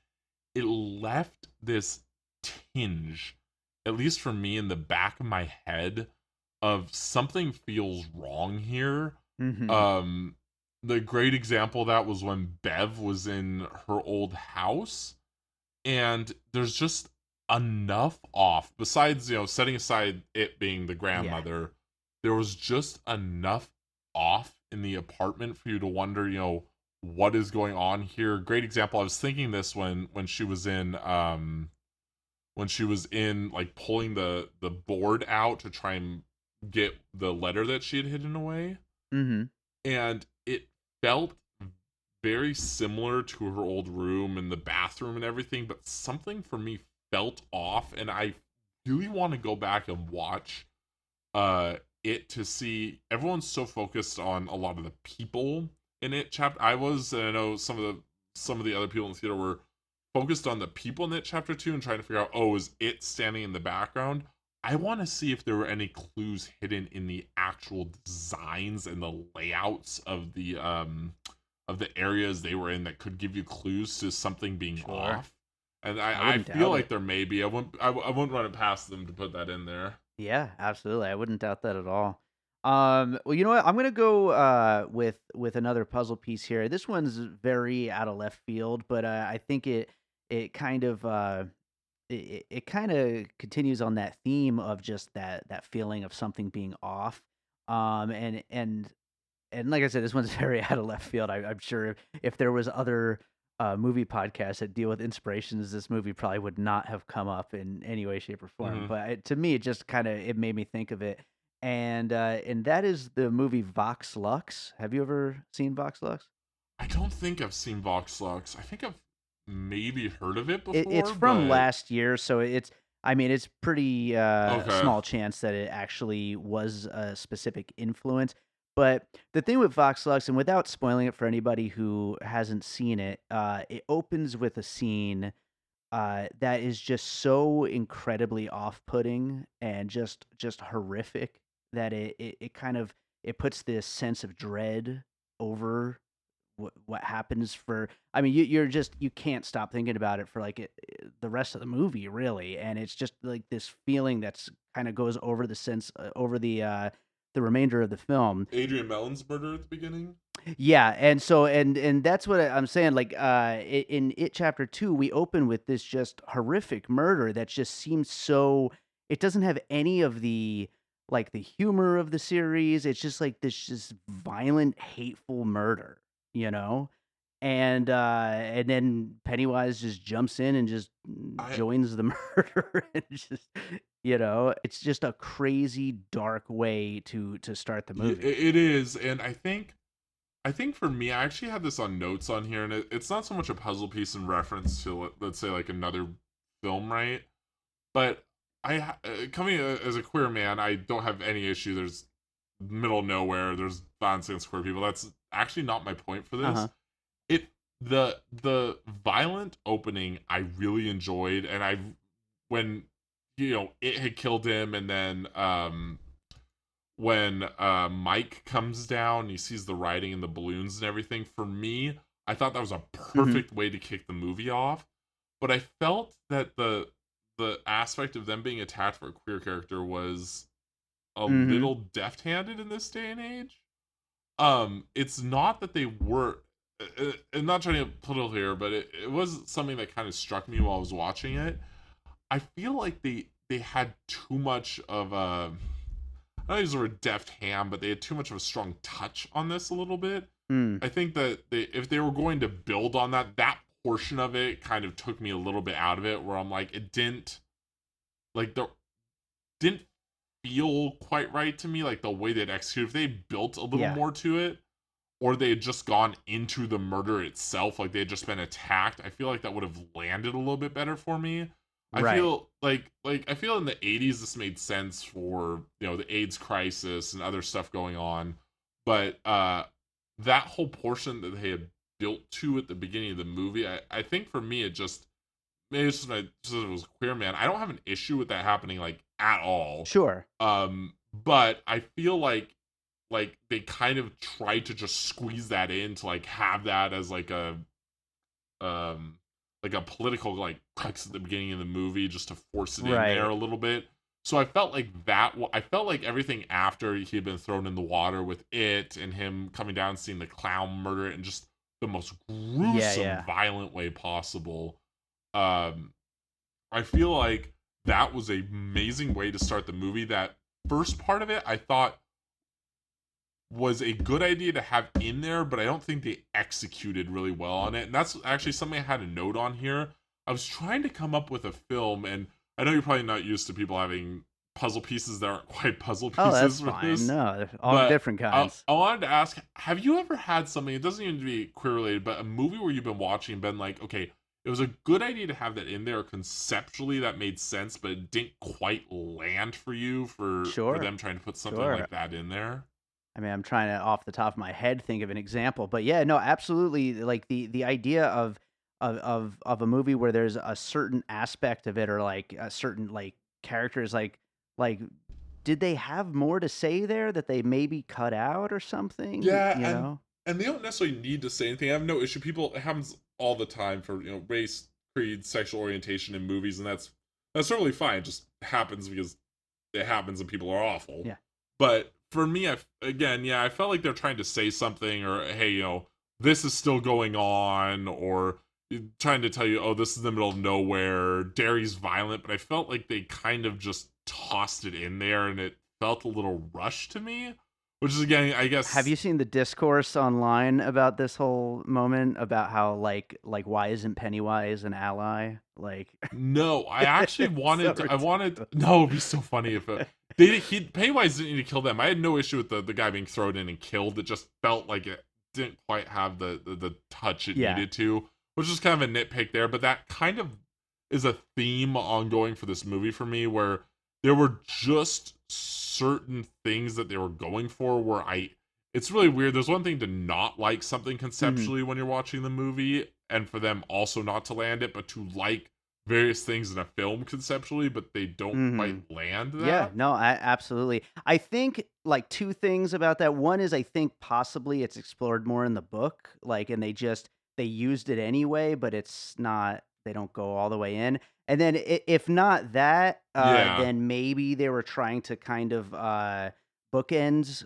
It left this tinge, at least for me, in the back of my head of something feels wrong here. Mhm. um the great example of that was when Bev was in her old house, and there's just enough off, besides, setting aside it being the Yeah. grandmother, there was just enough off in the apartment for you to wonder, what is going on here. Great example, I was thinking this when she was in like pulling the board out to try and get the letter that she had hidden away, Mhm. and it felt very similar to her old room and the bathroom and everything, but something for me felt off, and I really want to go back and watch it to see. Everyone's so focused on a lot of the people in it. Chapter I was, and I know some of the other people in the theater were focused on the people in it chapter 2 and trying to figure out, oh, is it standing in the background? I want to see if there were any clues hidden in the actual designs and the layouts of the areas they were in that could give you clues to something being Sure. off. And I I wouldn't feel doubt like it. there may be. I wouldn't run it past them to put that in there. Yeah, absolutely. I wouldn't doubt that at all. Well, you know what? I'm gonna go with another puzzle piece here. This one's very out of left field, but I think it kind of it kind of continues on that theme of just that feeling of something being off. And like I said, this one's very out of left field. I'm sure if there was other movie podcasts that deal with inspirations, this movie probably would not have come up in any way, shape, or form. Hmm. But to me, it just kind of it made me think of it, and that is the movie Vox Lux. Have you ever seen Vox Lux? I don't think I've seen Vox Lux. I think I've maybe heard of it It's before, from but last year, so it's I mean, it's pretty okay. small chance that it actually was a specific influence. But the thing with Vox Lux, and without spoiling it for anybody who hasn't seen it, it opens with a scene that is just so incredibly off-putting and just horrific that it kind of it puts this sense of dread over what happens for I mean, you're just you can't stop thinking about it for like the rest of the movie really, and it's just like this feeling that's kind of goes over the sense over the remainder of the film. Adrian Mellon's murder at the beginning. Yeah, and so and that's what I'm saying. Like, in it chapter 2, we open with this just horrific murder that just seems so. It doesn't have any of the like the humor of the series. It's just like this just violent, hateful murder, you know. And then Pennywise just jumps in and just I joins the murder, and just it's just a crazy dark way to start the movie. it is, and I think for me, I actually had this on notes on here, and it's not so much a puzzle piece in reference to, let's say, like another film, right? But coming as a queer man, I don't have any issue. There's middle of nowhere. There's violence against queer people. That's actually not my point for Uh this. huh. It the violent opening I really enjoyed, and I when it had killed him, and then when Mike comes down, he sees the writing and the balloons and everything. For me, I thought that was a Hmm. perfect way to kick the movie off. But I felt that the aspect of them being attacked for a queer character was a Hmm. little deft-handed in this day and age. It's not that they were. I'm not trying to get political here, but it was something that kind of struck me while I was watching it. I feel like they had too much of a, I don't use the word deft hand, but they had too much of a strong touch on this a little bit. Mm. I think that if they were going to build on that portion of it kind of took me a little bit out of it, where I'm like, it didn't, like, there didn't feel quite right to me, like the way they'd executed. If they built a little Yeah. more to it, or they had just gone into the murder itself, like they had just been attacked, I feel like that would have landed a little bit better for me. I Right. feel like I feel in the 80s this made sense for, the AIDS crisis and other stuff going on, but that whole portion that they had built to at the beginning of the movie, I think for me it just maybe it's just it was queer man. I don't have an issue with that happening like at all. Sure. But I feel like they kind of tried to just squeeze that in to like have that as um like a political like crux at the beginning of the movie just to force it in there Right. a little bit. So I felt like I felt like everything after he had been thrown in the water with it and him coming down and seeing the clown murder it in just the most Yeah, gruesome, yeah. violent way possible. Um, I feel like that was an amazing way to start the movie. That first part of it, I thought was a good idea to have in there, but I don't think they executed really well on it. And that's actually something I had a note on here. I was trying to come up with a film, and I know you're probably not used to people having puzzle pieces that aren't quite puzzle Oh, that's pieces for fine. this, No, they're all but different I, kinds. I wanted to ask, have you ever had something, it doesn't even be queer related, but a movie where you've been watching and been like, okay, it was a good idea to have that in there conceptually that made sense, but it didn't quite land for you for Sure. them trying to put something Sure. like that in there? I mean, I'm trying to off the top of my head think of an example, but yeah, no, absolutely. Like the idea of a movie where there's a certain aspect of it, or like a certain like characters, like did they have more to say there that they maybe cut out or something? Yeah, You and know? and they don't necessarily need to say anything. I have no issue. People, it happens all the time for race, creed, sexual orientation in movies, and that's totally fine. It just happens because it happens and people are awful. Yeah. But for me, again, yeah, I felt like they're trying to say something, or hey, this is still going on, or trying to tell you, oh, this is the middle of nowhere. Derry's violent, but I felt like they kind of just tossed it in there, and it felt a little rushed to me. Which is again, I Have guess. you seen the discourse online about this whole moment about how like why isn't Pennywise an ally? Like No, I actually it's so wanted to. I wanted. ridiculous. No, it'd be so funny if Pennywise didn't need to kill them. I had no issue with the guy being thrown in and killed. It just felt like it didn't quite have the touch it Yeah. needed to, which is kind of a nitpick there. But that kind of is a theme ongoing for this movie for me, where there were just certain things that they were going for where it's really weird. There's one thing to not like something Mhm. conceptually when you're watching the movie, and for them also not to land it, but to like various things in a film conceptually, but they don't quite Mhm. land Yeah, that. no, absolutely. I think like two things about that. One is I think possibly it's explored more in the book, like, and they used it anyway, but it's not. They don't go all the way in. And then if not that, Yeah. then maybe they were trying to kind of bookends,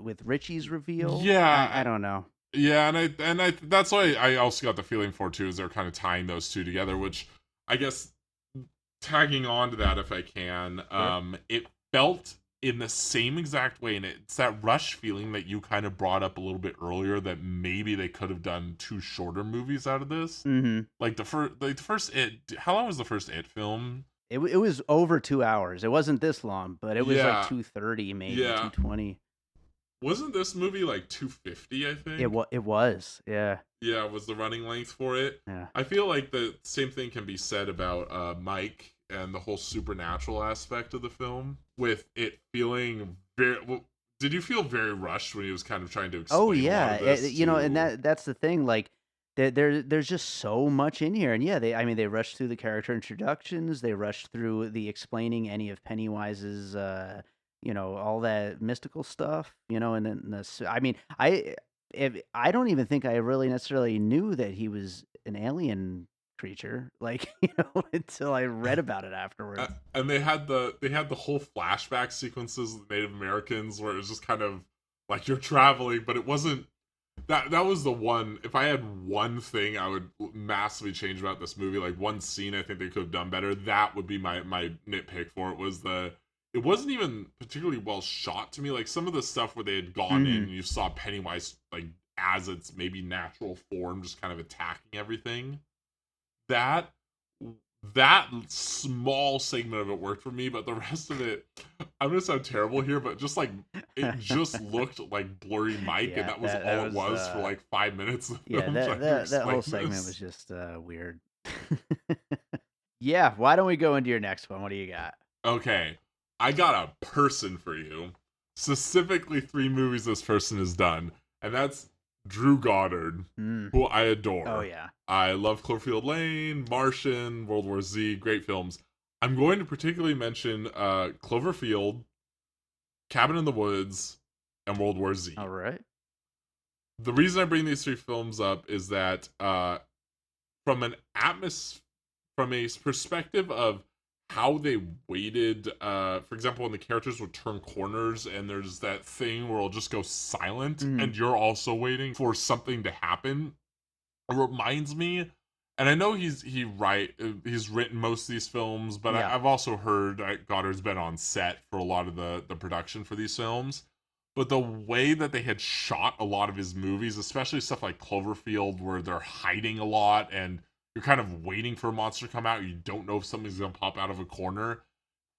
with Richie's reveal. I Yeah. don't know. Yeah, and I that's why I also got the feeling for too is they're kind of tying those two together, which I guess tagging on to that if I can, Sure. it felt in the same exact way, and it's that rush feeling that you kind of brought up a little bit earlier that maybe they could have done two shorter movies out of this. Hmm. Like the first It. How long was the first It film? It was over 2 hours. It wasn't this long, but it was like Yeah, 2:30, maybe yeah. 2:20. Wasn't this movie like 250? I think. It was, yeah, Yeah, was the running length for it. yeah. I feel like the same thing can be said about Mike and the whole supernatural aspect of the film, with it feeling very. Well, did you feel very rushed when he was kind of trying to Oh explain a lot yeah, of this and to? that's the thing. Like there's just so much in here, and yeah, I mean, they rushed through the character introductions, they rushed through the explaining any of Pennywise's, all that mystical stuff, and then I mean, I don't even think I really necessarily knew that he was an alien creature, like until I read about it Uh, afterwards. and they had the whole flashback sequences of the Native Americans where it was just kind of like you're traveling, but it wasn't. That was the one. If I had one thing I would massively change about this movie, like one scene I think they could have done better, that would be my nitpick for it. Was the It wasn't even particularly well shot to me. Like some of the stuff where they had gone in Hmm. and you saw Pennywise like as its maybe natural form, just kind of attacking everything. That that small segment of it worked for me, but the rest of it, I'm gonna sound terrible here, but just like it just looked like blurry Mike, Yeah, and that was that all it was was for like 5 minutes of yeah, film that trying to that that whole explain segment this. was just weird. Yeah, why don't we go into your next one? What do you got? Okay, I got a person for you. Specifically, 3 movies this person has done, and that's Drew Goddard, Mm. who I Oh adore. yeah. I love Cloverfield Lane, Martian, World War Z, great films. I'm going to particularly mention Cloverfield, Cabin in the Woods, and World War Z. All right. The reason I bring these 3 films up is that from an from a perspective of how they waited, for example, when the characters would turn corners and there's that thing where it'll just go silent and you're also waiting for something to happen. It reminds me, and I know he's written most of these films, but Yeah. I've also heard Goddard's been on set for a lot of the production for these films. But the way that they had shot a lot of his movies, especially stuff like Cloverfield, where they're hiding a lot and you're kind of waiting for a monster to come out, you don't know if something's gonna pop out of a corner.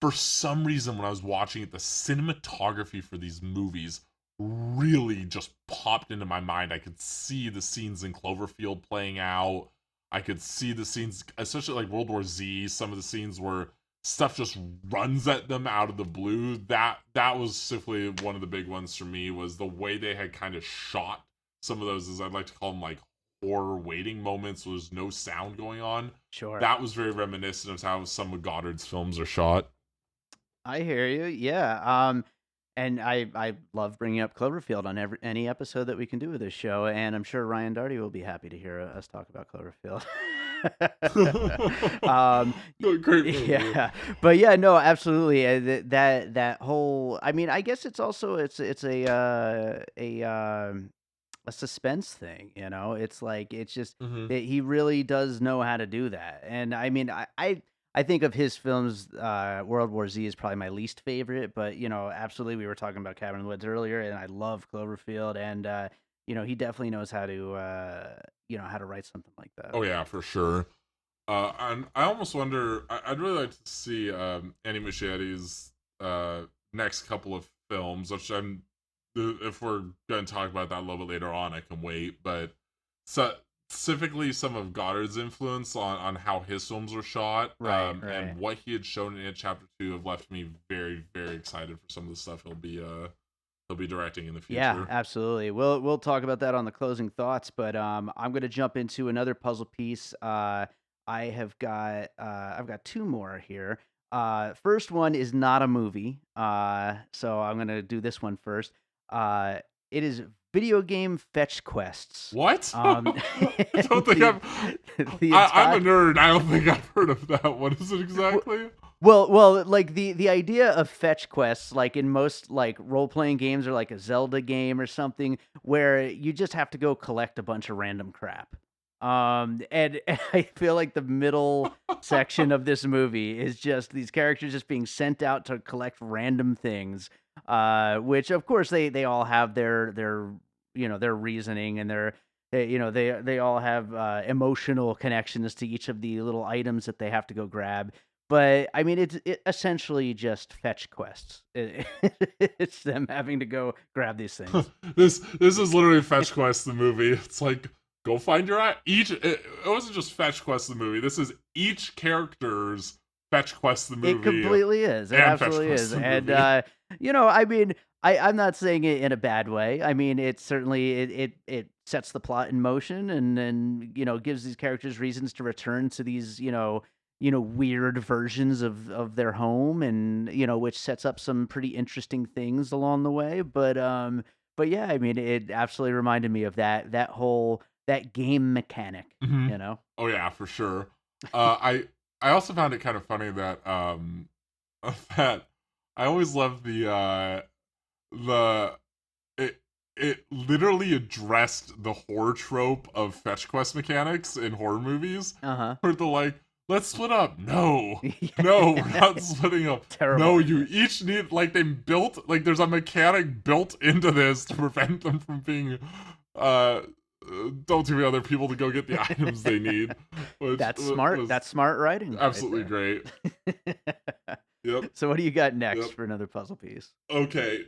For some reason, when I was watching it, the cinematography for these movies really just popped into my mind. I could see the scenes in Cloverfield playing out. I could see the scenes, especially like World War Z, some of the scenes where stuff just runs at them out of the blue. That was simply one of the big ones for me, was the way they had kind of shot some of those, as I'd like to call them, like horror waiting moments. There's no sound going on. Sure. That was very reminiscent of how some of Goddard's films are shot. I hear you. Yeah. And I love bringing up Cloverfield on any episode that we can do with this show, and I'm sure Ryan Darty will be happy to hear us talk about Cloverfield. Great movie. Yeah, but yeah, no, absolutely. That whole, I mean, I guess it's also it's a suspense thing, you know. It's like it's just he really does know how to do that, and I mean, I think of his films, World War Z is probably my least favorite, but you know, absolutely, we were talking about Cabin in the Woods earlier, and I love Cloverfield, and you know, he definitely knows how to, you know, how to write something like that. Oh yeah, for sure. And I almost wonder. I'd really like to see Andy Muschietti's next couple of films, which if we're going to talk about that a little bit later on, I can wait. But specifically, some of Goddard's influence on how his films were shot, Right. and what he had shown in Chapter 2 have left me very, very excited for some of the stuff he'll be directing in the future. Yeah, absolutely. We'll talk about that on the closing thoughts, but I'm going to jump into another puzzle piece. I've got 2 more here. First one is not a movie, so I'm going to do this one first. It is video game fetch quests. What? I don't think I'm a nerd. I don't think I've heard of that. What is it exactly? Well, like the idea of fetch quests, like in most like role playing games or like a Zelda game or something, where you just have to go collect a bunch of random crap. And I feel like the middle section of this movie is just these characters just being sent out to collect random things, which of course they all have their you know, their reasoning and they all have emotional connections to each of the little items that they have to go grab. But I mean, it's essentially just fetch quests. It's them having to go grab these things. This is literally Fetch Quest the movie. It's like, go find your it wasn't just Fetch Quest the movie. This is each character's Fetch Quest the movie. It completely is. It absolutely is. And you know, I mean, I'm not saying it in a bad way. I mean, it certainly it sets the plot in motion and you know, gives these characters reasons to return to these, you know, weird versions of their home, and you know, which sets up some pretty interesting things along the way. But yeah, I mean, it absolutely reminded me of that game mechanic, you know. Oh yeah, for sure. I also found it kind of funny that that I always loved it literally addressed the horror trope of fetch quest mechanics in horror movies. Where they're like, let's split up. No, no, we're not splitting up. Terrible. No, you each need, like, they built, like, there's a mechanic built into this to prevent them from being, don't tell other people to go get the items they need. which That's smart. was That's smart writing. absolutely Right great. there. Yep. So what do you got next Yep. for another puzzle piece? Okay.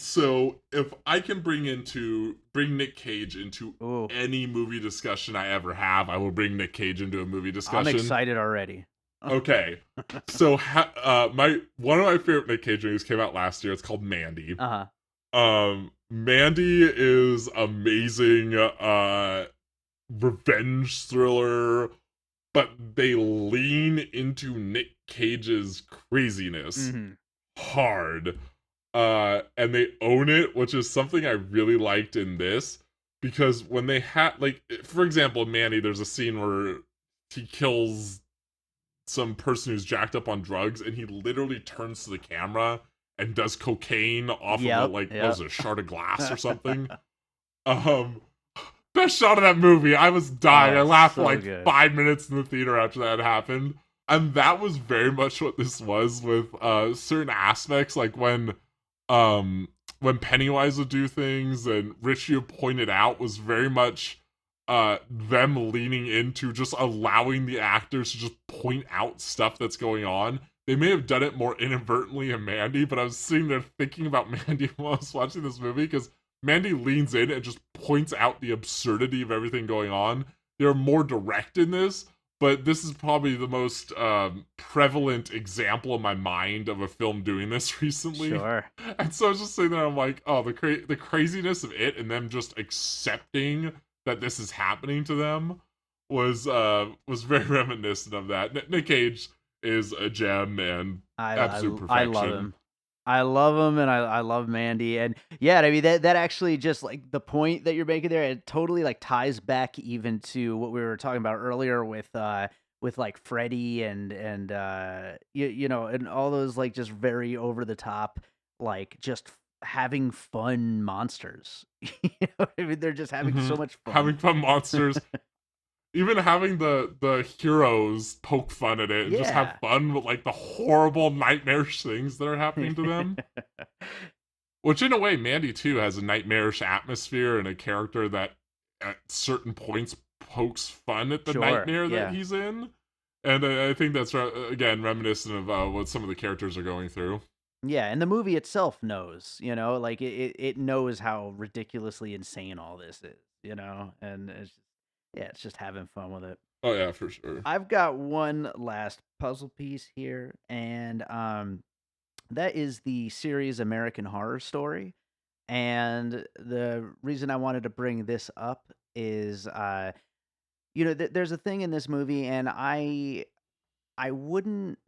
So if I can bring Nick Cage into Ooh, any movie discussion I ever have, I will bring Nick Cage into a movie I'm discussion. excited already. Okay. So my one of my favorite Nick Cage movies came out last year. It's called Mandy. Uh-huh. Mandy is amazing revenge thriller, but they lean into Nick Cage's craziness Mm-hmm. hard. And they own it, which is something I really liked in this, because when they had, like, for example, in Mandy, there's a scene where he kills some person who's jacked up on drugs, and he literally turns to the camera and does cocaine off of a, like, what was it, a shard of glass or something. Um, Best shot of that movie. I was dying. I laughed for like good. 5 minutes in the theater after that happened. And that was very much what this was with certain aspects, like when Pennywise would do things and Richie pointed out was very much them leaning into just allowing the actors to just point out stuff that's going on. They may have done it more inadvertently in Mandy, but I was sitting there thinking about Mandy while I was watching this movie, because Mandy leans in and just points out the absurdity of everything going on. They're more direct in this, but this is probably the most prevalent example in my mind of a film doing this recently. Sure. And so I was just sitting there, I'm like, oh, the craziness of it and them just accepting that this is happening to them was very reminiscent of that. Nick Cage is a gem and absolute perfection. I love him. I love him, and I love Mandy, and yeah, I mean that actually just like the point that you're making there, it totally like ties back even to what we were talking about earlier with like Freddy and you know, and all those like just very over the top, like just having fun monsters. You know, I mean they're just having so much fun. Having fun monsters. Even having the heroes poke fun at it and just have fun with like the horrible nightmarish things that are happening to them. Which in a way, Mandy too has a nightmarish atmosphere and a character that at certain points pokes fun at the nightmare that he's in. And I think that's, again, reminiscent of what some of the characters are going through. Yeah, and the movie itself knows, you know, like it knows how ridiculously insane all this is, you know, and it's just having fun with it. Oh yeah, for sure. I've got one last puzzle piece here, and that is the series American Horror Story. And the reason I wanted to bring this up is, you know, there's a thing in this movie, and I wouldn't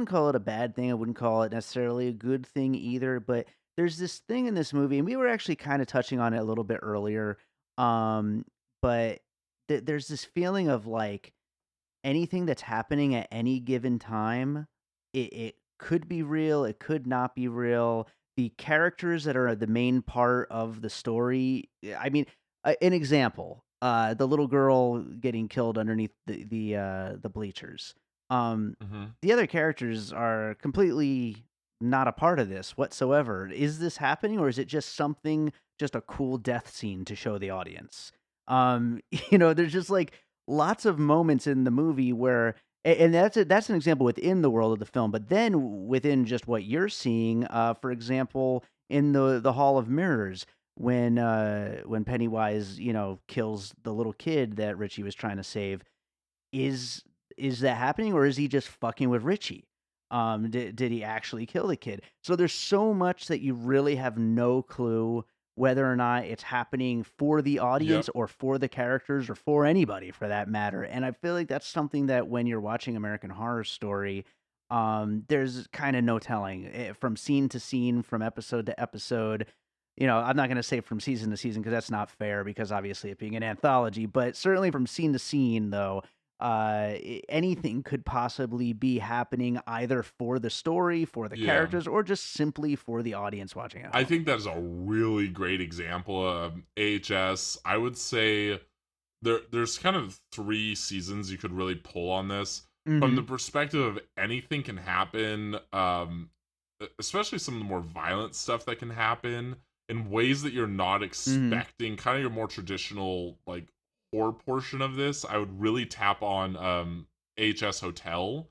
call it a bad thing. I wouldn't call it necessarily a good thing either. But there's this thing in this movie, and we were actually kind of touching on it a little bit earlier. But there's this feeling of like anything that's happening at any given time, it could be real, it could not be real. The characters that are the main part of the story, I mean, an example, the little girl getting killed underneath the bleachers. The other characters are completely not a part of this whatsoever. Is this happening, or is it just something, just a cool death scene to show the audience? You know, there's just like lots of moments in the movie where, and that's an example within the world of the film, but then within just what you're seeing, for example, in the Hall of Mirrors, when Pennywise, you know, kills the little kid that Richie was trying to save, is that happening, or is he just fucking with Richie? Did he actually kill the kid? So there's so much that you really have no clue whether or not it's happening for the audience or for the characters or for anybody for that matter. And I feel like that's something that when you're watching American Horror Story, there's kind of no telling from scene to scene, from episode to episode. You know, I'm not going to say from season to season because that's not fair, because obviously it being an anthology, but certainly from scene to scene though, anything could possibly be happening either for the story, for the characters, or just simply for the audience watching it. I think that's a really great example of AHS. I would say there's kind of 3 seasons you could really pull on this. From the perspective of anything can happen, especially some of the more violent stuff that can happen in ways that you're not expecting, kind of your more traditional like horror portion of this, I would really tap on AHS Hotel,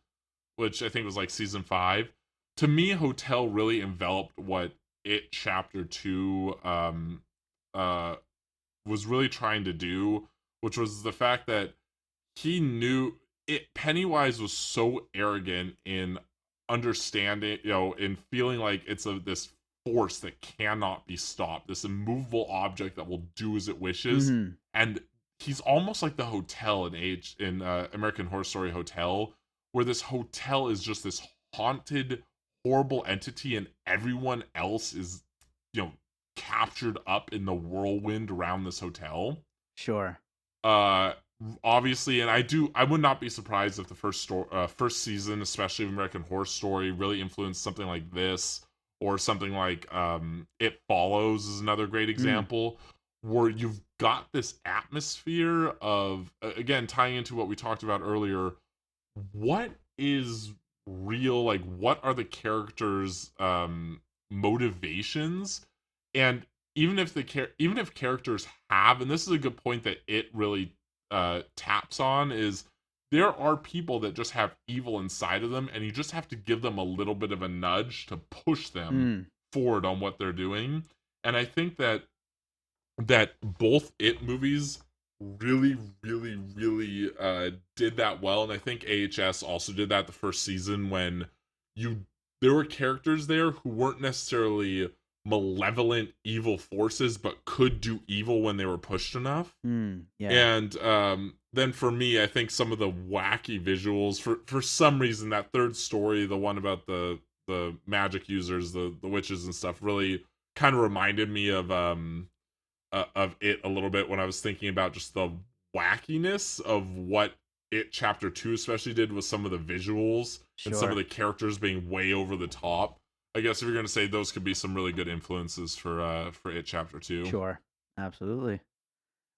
which I think was like season 5. To me, Hotel really enveloped what It Chapter 2 was really trying to do, which was the fact that he knew it. Pennywise was so arrogant in understanding, in feeling like it's this force that cannot be stopped, this immovable object that will do as it wishes, and he's almost like the hotel in American Horror Story Hotel, where this hotel is just this haunted, horrible entity, and everyone else is, captured up in the whirlwind around this hotel. Sure. Obviously, and I would not be surprised if the first season, especially of American Horror Story, really influenced something like this, or something like It Follows is another great example, where you've got this atmosphere of, again, tying into what we talked about earlier, what is real, like what are the characters' motivations, and even if characters have, and this is a good point that it really taps on, is there are people that just have evil inside of them, and you just have to give them a little bit of a nudge to push them forward on what they're doing. And I think that both It movies really, really, really did that well, and I think AHS also did that the first season, when there were characters there who weren't necessarily malevolent evil forces, but could do evil when they were pushed enough. Yeah. And then for me, I think some of the wacky visuals, for some reason, that third story, the one about the magic users, the witches and stuff, really kind of reminded me of It a little bit, when I was thinking about just the wackiness of what It Chapter 2 especially did with some of the visuals, and some of the characters being way over the top. I guess if you're going to say those could be some really good influences for It Chapter 2. Sure. Absolutely.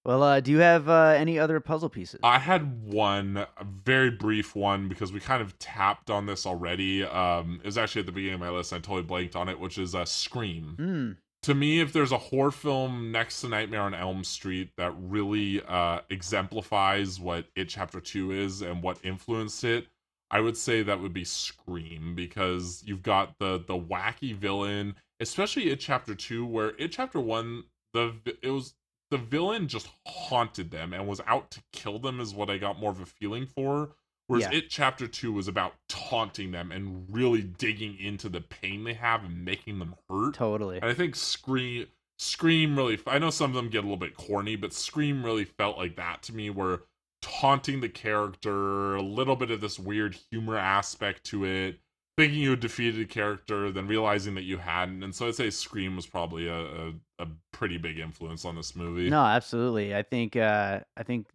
Well, do you have any other puzzle pieces? I had one, a very brief one, because we kind of tapped on this already. It was actually at the beginning of my list, and I totally blanked on it, which is Scream. To me, if there's a horror film next to Nightmare on Elm Street that really exemplifies what It Chapter 2 is and what influenced it, I would say that would be Scream, because you've got the wacky villain, especially It Chapter 2, where It Chapter 1, the villain just haunted them and was out to kill them, is what I got more of a feeling for. Whereas It Chapter 2 was about taunting them and really digging into the pain they have and making them hurt. Totally. And I think Scream really, I know some of them get a little bit corny, but Scream really felt like that to me, where taunting the character, a little bit of this weird humor aspect to it, thinking you had defeated a character, then realizing that you hadn't. And so I'd say Scream was probably a pretty big influence on this movie. No, absolutely. I think that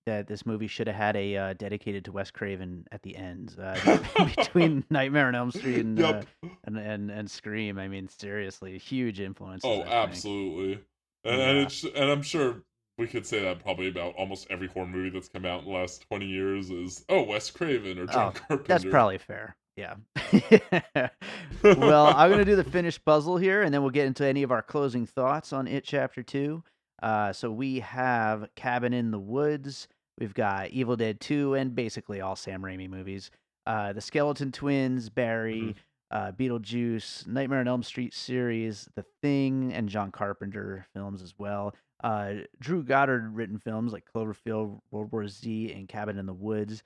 this movie should have had a dedicated to Wes Craven at the end, between Nightmare on Elm Street and Scream. I mean, seriously, huge influences. Oh, absolutely. And I'm sure we could say that probably about almost every horror movie that's come out in the last 20 years is, Wes Craven or John Carpenter. That's probably fair. Yeah. Well, I'm going to do the finished puzzle here, and then we'll get into any of our closing thoughts on It Chapter 2. So we have Cabin in the Woods. We've got Evil Dead 2 and basically all Sam Raimi movies. The Skeleton Twins, Barry, Beetlejuice, Nightmare on Elm Street series, The Thing, and John Carpenter films as well. Drew Goddard written films like Cloverfield, World War Z, and Cabin in the Woods.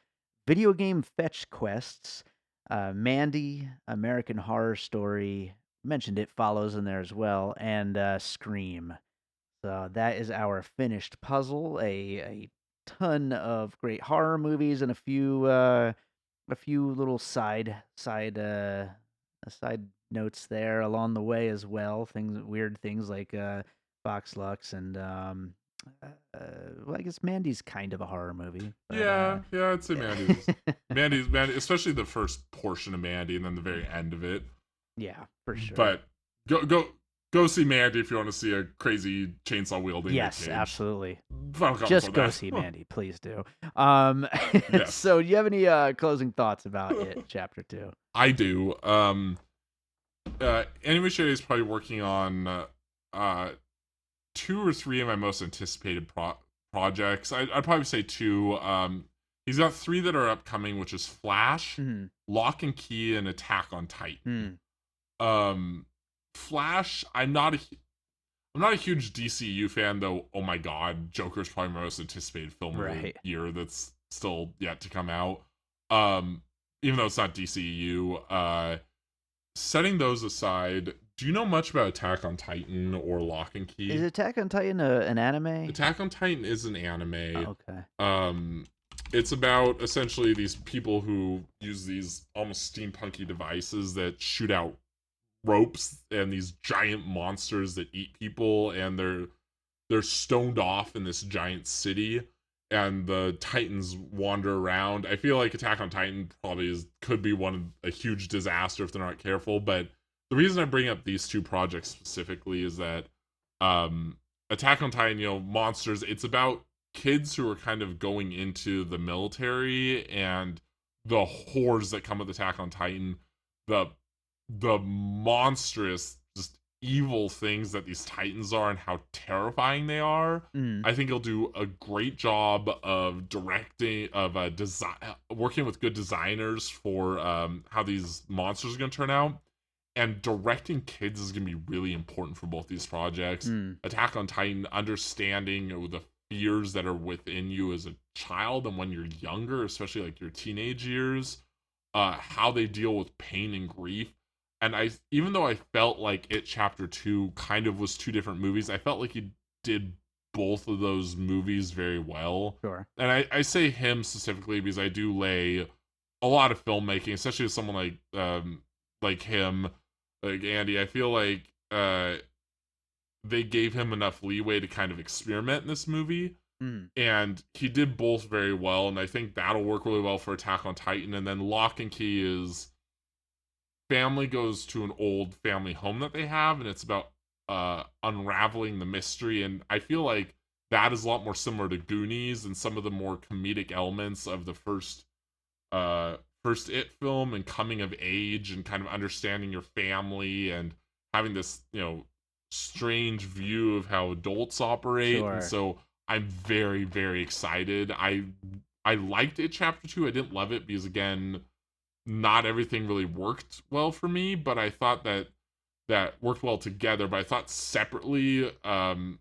Video game fetch quests. Mandy, American Horror Story, mentioned It Follows in there as well, and Scream. So that is our finished puzzle. A ton of great horror movies and a few little side notes there along the way as well. Weird things like Fox Lux and well, I guess Mandy's kind of a horror movie. But, yeah, I'd say Mandy's, especially the first portion of Mandy and then the very end of it. Yeah, for sure. But go see Mandy if you want to see a crazy chainsaw wielding. Yes, absolutely. Just go see Mandy, please do. Yes. So, do you have any closing thoughts about It Chapter 2? I do. Annie Muschietti is probably working on 2 or 3 of my most anticipated projects. I'd probably say two. He's got three that are upcoming, which is Flash, Lock and Key, and Attack on Titan. Flash, I'm not a huge DCU fan, though. Oh my god, Joker's probably my most anticipated film of the year that's still yet to come out. Even though it's not DCU. Setting those aside, do you know much about Attack on Titan or Lock and Key? Is Attack on Titan an anime? Attack on Titan is an anime. Oh, okay. It's about essentially these people who use these almost steampunky devices that shoot out ropes and these giant monsters that eat people, and they're stoned off in this giant city, and the Titans wander around. I feel like Attack on Titan probably could be a huge disaster if they're not careful, but the reason I bring up these two projects specifically is that Attack on Titan, monsters, it's about kids who are kind of going into the military and the horrors that come with Attack on Titan, the monstrous, just evil things that these Titans are and how terrifying they are. I think he'll do a great job of directing, of working with good designers for how these monsters are going to turn out. And directing kids is going to be really important for both these projects. Attack on Titan, understanding the fears that are within you as a child and when you're younger, especially like your teenage years, how they deal with pain and grief. And even though I felt like It Chapter 2 kind of was two different movies, I felt like he did both of those movies very well. Sure. And I say him specifically because I do lay a lot of filmmaking, especially with someone like him, like Andy. I feel like they gave him enough leeway to kind of experiment in this movie. And he did both very well, and I think that'll work really well for Attack on Titan. And then Lock and Key is family goes to an old family home that they have, and it's about unraveling the mystery. And I feel like that is a lot more similar to Goonies and some of the more comedic elements of the first It film, and coming of age and kind of understanding your family and having this strange view of how adults operate. Sure. And so I'm very, very excited. I liked It Chapter 2. I didn't love it because, again, not everything really worked well for me, but I thought that worked well together. But I thought separately, some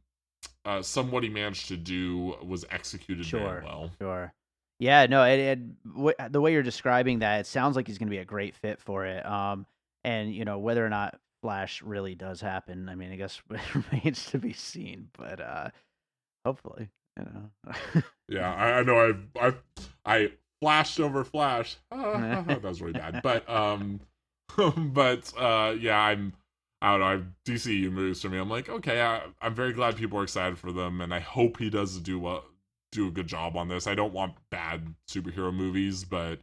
what he managed to do was executed very well. Sure. Yeah, no, the way you're describing that, it sounds like he's going to be a great fit for it. And whether or not Flash really does happen, I mean, I guess it remains to be seen. But hopefully, Yeah, I know. I flashed over Flash. That was really bad. But yeah, I don't know. DCU moves for me. I'm like, okay, I'm very glad people are excited for them, and I hope he does do a good job on this. I don't want bad superhero movies, but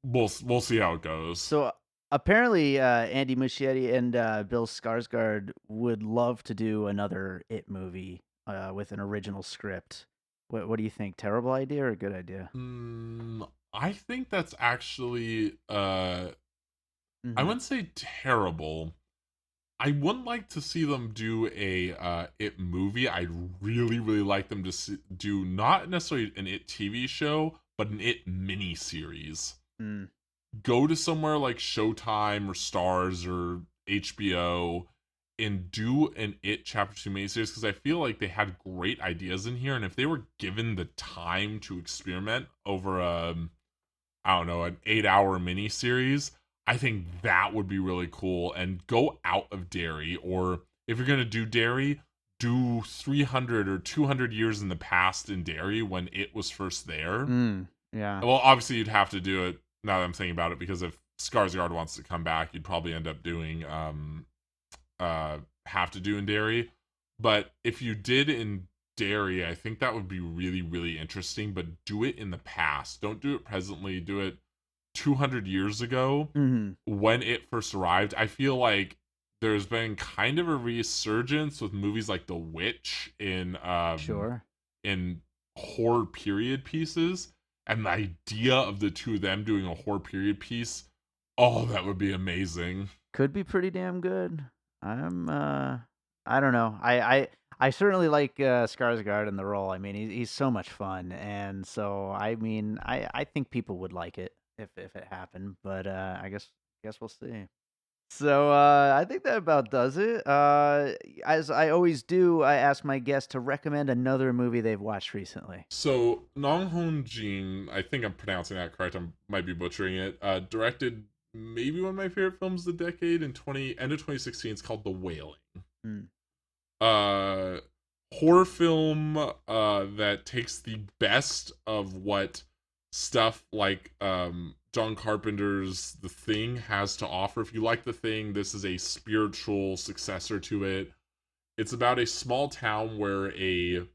we'll see how it goes. So apparently, Andy Muschietti and Bill Skarsgard would love to do another It movie with an original script. What do you think? Terrible idea or a good idea? I think that's actually I wouldn't say terrible. I wouldn't like to see them do a It movie. I'd really, really like them to do not necessarily an It TV show, but an It mini series. Go to somewhere like Showtime or Stars or HBO and do an It Chapter 2 miniseries, because I feel like they had great ideas in here, and if they were given the time to experiment over an 8-hour miniseries, I think that would be really cool. And go out of Derry, or if you're gonna do Derry, do 300 or 200 years in the past in Derry when It was first there. Yeah. Well, obviously you'd have to do it, now that I'm thinking about it, because if Skarsgård wants to come back, you'd probably end up doing have to do in Derry. But if you did in Derry, I think that would be really, really interesting. But do it in the past. Don't do it presently. Do it 200 years ago when It first arrived. I feel like there's been kind of a resurgence with movies like The Witch in horror period pieces, and the idea of the two of them doing a horror period piece, that would be amazing. Could be pretty damn good. I don't know. I certainly like Skarsgard in the role. I mean, he's so much fun, and so I mean, I think people would like it if it happened, but I guess we'll see. So I think that about does it. As I always do, I ask my guests to recommend another movie they've watched recently. So Nong Hon Jin, I think I'm pronouncing that correct. I might be butchering it. Directed maybe one of my favorite films of the decade in 2016. It's called The Wailing. Hmm. Uh, Horror film that takes the best of what stuff like John Carpenter's The Thing has to offer. If you like The Thing, this is a spiritual successor to it. It's about a small town where a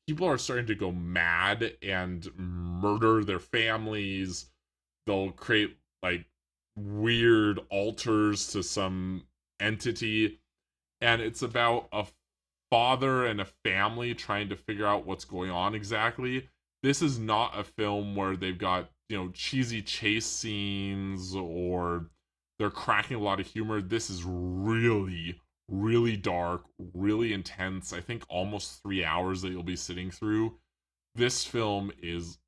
people are starting to go mad and murder their families. They'll create like weird altars to some entity, and it's about a father and a family trying to figure out what's going on exactly. This is not a film where they've got, cheesy chase scenes or they're cracking a lot of humor. This is really, really dark, really intense. I think almost 3 hours that you'll be sitting through. This film is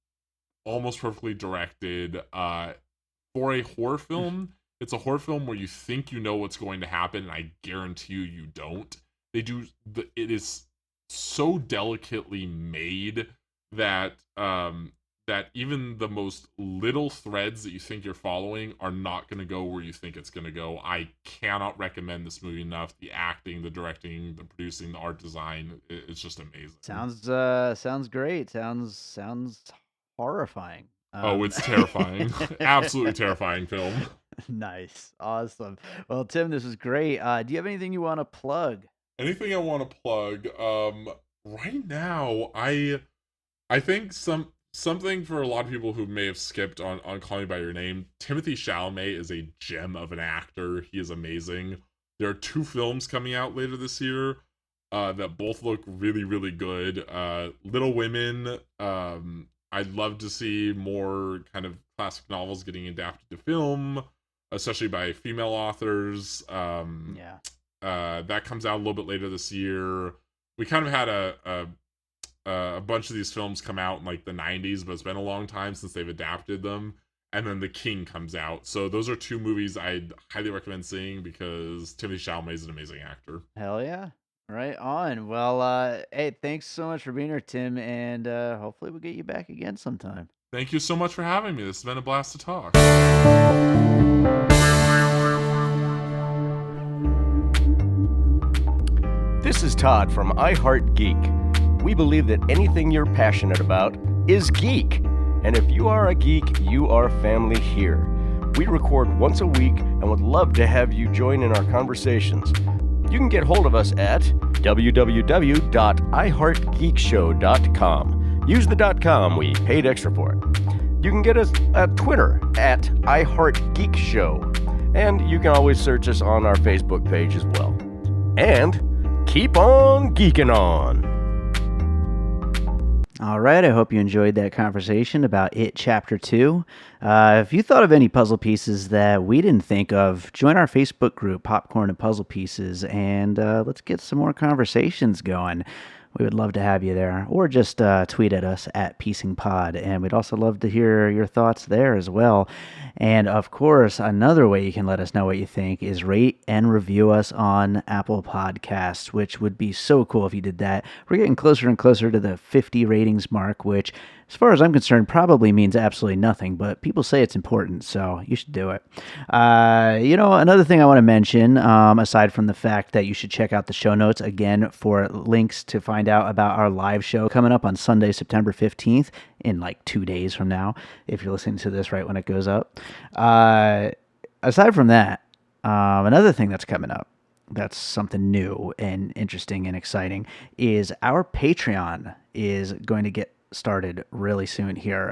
almost perfectly directed. For a horror film, it's a horror film where you think you know what's going to happen, and I guarantee you don't. It is so delicately made that that even the most little threads that you think you're following are not going to go where you think it's going to go. I cannot recommend this movie enough. The acting, the directing, the producing, the art design, it's just amazing. Sounds great. Sounds horrifying. Oh, it's terrifying. Absolutely terrifying film. Nice, awesome. Well, Tim, this is great. Do you have anything you want to plug? Anything I want to plug? Right now, I think something for a lot of people who may have skipped on Call Me by Your Name. Timothy Chalamet is a gem of an actor. He is amazing. There are 2 films coming out later this year that both look really, really good. Little Women. I'd love to see more kind of classic novels getting adapted to film, especially by female authors. Yeah. That comes out a little bit later this year. We kind of had a bunch of these films come out in like the 90s, but it's been a long time since they've adapted them. And then The King comes out. So those are 2 movies I'd highly recommend seeing because Timothy Chalamet is an amazing actor. Hell yeah. Right on. Well, hey, thanks so much for being here, Tim, and hopefully we'll get you back again sometime. Thank you so much for having me. This has been a blast to talk. This is Todd from iHeartGeek. We believe that anything you're passionate about is geek. And if you are a geek, you are family here. We record once a week and would love to have you join in our conversations. You can get hold of us at www.iheartgeekshow.com. Use the .com, we paid extra for it. You can get us at Twitter at iHeartGeekShow. And you can always search us on our Facebook page as well. And keep on geeking on. All right, I hope you enjoyed that conversation about It Chapter 2. If you thought of any puzzle pieces that we didn't think of, join our Facebook group, Popcorn and Puzzle Pieces, and let's get some more conversations going. We would love to have you there, or just tweet at us at PiecingPod, and we'd also love to hear your thoughts there as well. And of course, another way you can let us know what you think is rate and review us on Apple Podcasts, which would be so cool if you did that. We're getting closer and closer to the 50 ratings mark, which, as far as I'm concerned, probably means absolutely nothing, but people say it's important, so you should do it. Another thing I want to mention, aside from the fact that you should check out the show notes again for links to find out about our live show coming up on Sunday, September 15th, in like 2 days from now, if you're listening to this right when it goes up. Aside from that, another thing that's coming up, that's something new and interesting and exciting, is our Patreon is going to get started really soon here.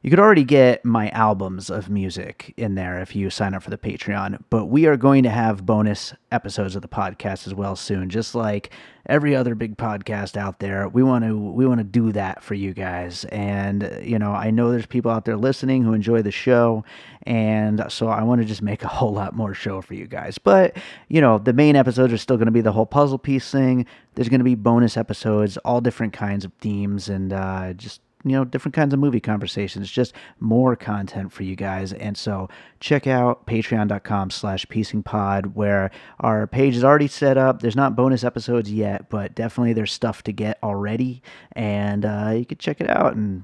You could already get my albums of music in there if you sign up for the Patreon, but we are going to have bonus episodes of the podcast as well soon. Just like every other big podcast out there, we want to do that for you guys. And I know there's people out there listening who enjoy the show, and so I want to just make a whole lot more show for you guys. But the main episodes are still going to be the whole puzzle piece thing. There's going to be bonus episodes, all different kinds of themes, and just different kinds of movie conversations, just more content for you guys. And so check out patreon.com/piecingpod, where our page is already set up. There's not bonus episodes yet, but definitely there's stuff to get already. And you can check it out and,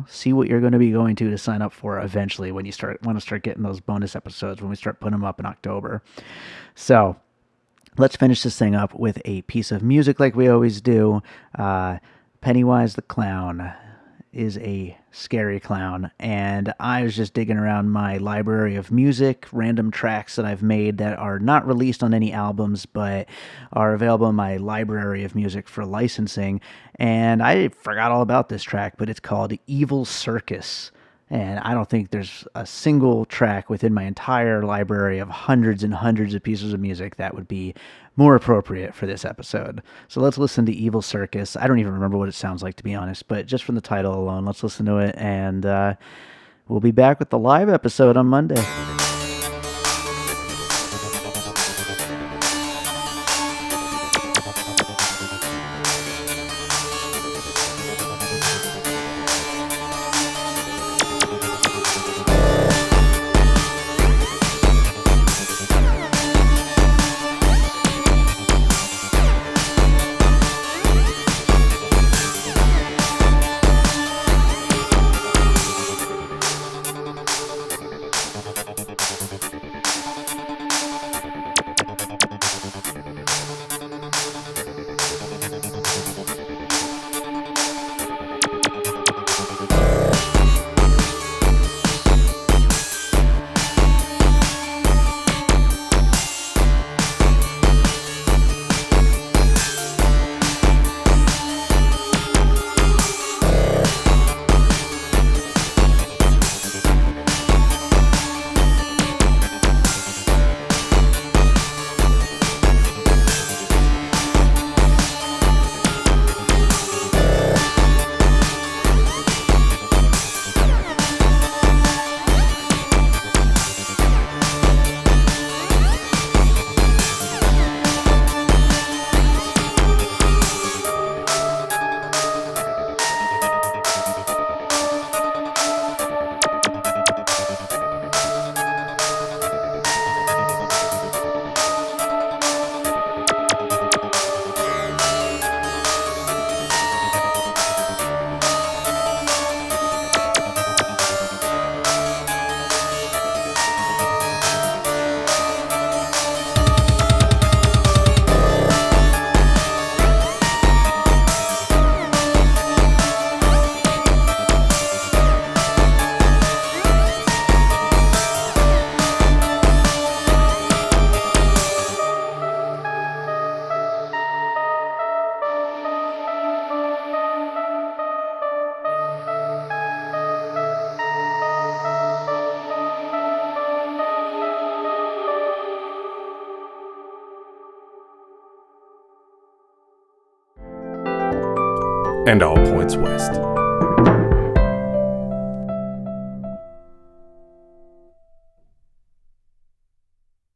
see what you're going to be going to sign up for eventually when you want to start getting those bonus episodes, when we start putting them up in October. So let's finish this thing up with a piece of music like we always do. Pennywise the Clown is a scary clown, and I was just digging around my library of music, random tracks that I've made that are not released on any albums but are available in my library of music for licensing, and I forgot all about this track, but it's called Evil Circus. And I don't think there's a single track within my entire library of hundreds and hundreds of pieces of music that would be more appropriate for this episode. So let's listen to Evil Circus. I don't even remember what it sounds like, to be honest, but just from the title alone, let's listen to it, and we'll be back with the live episode on Monday. And all points west.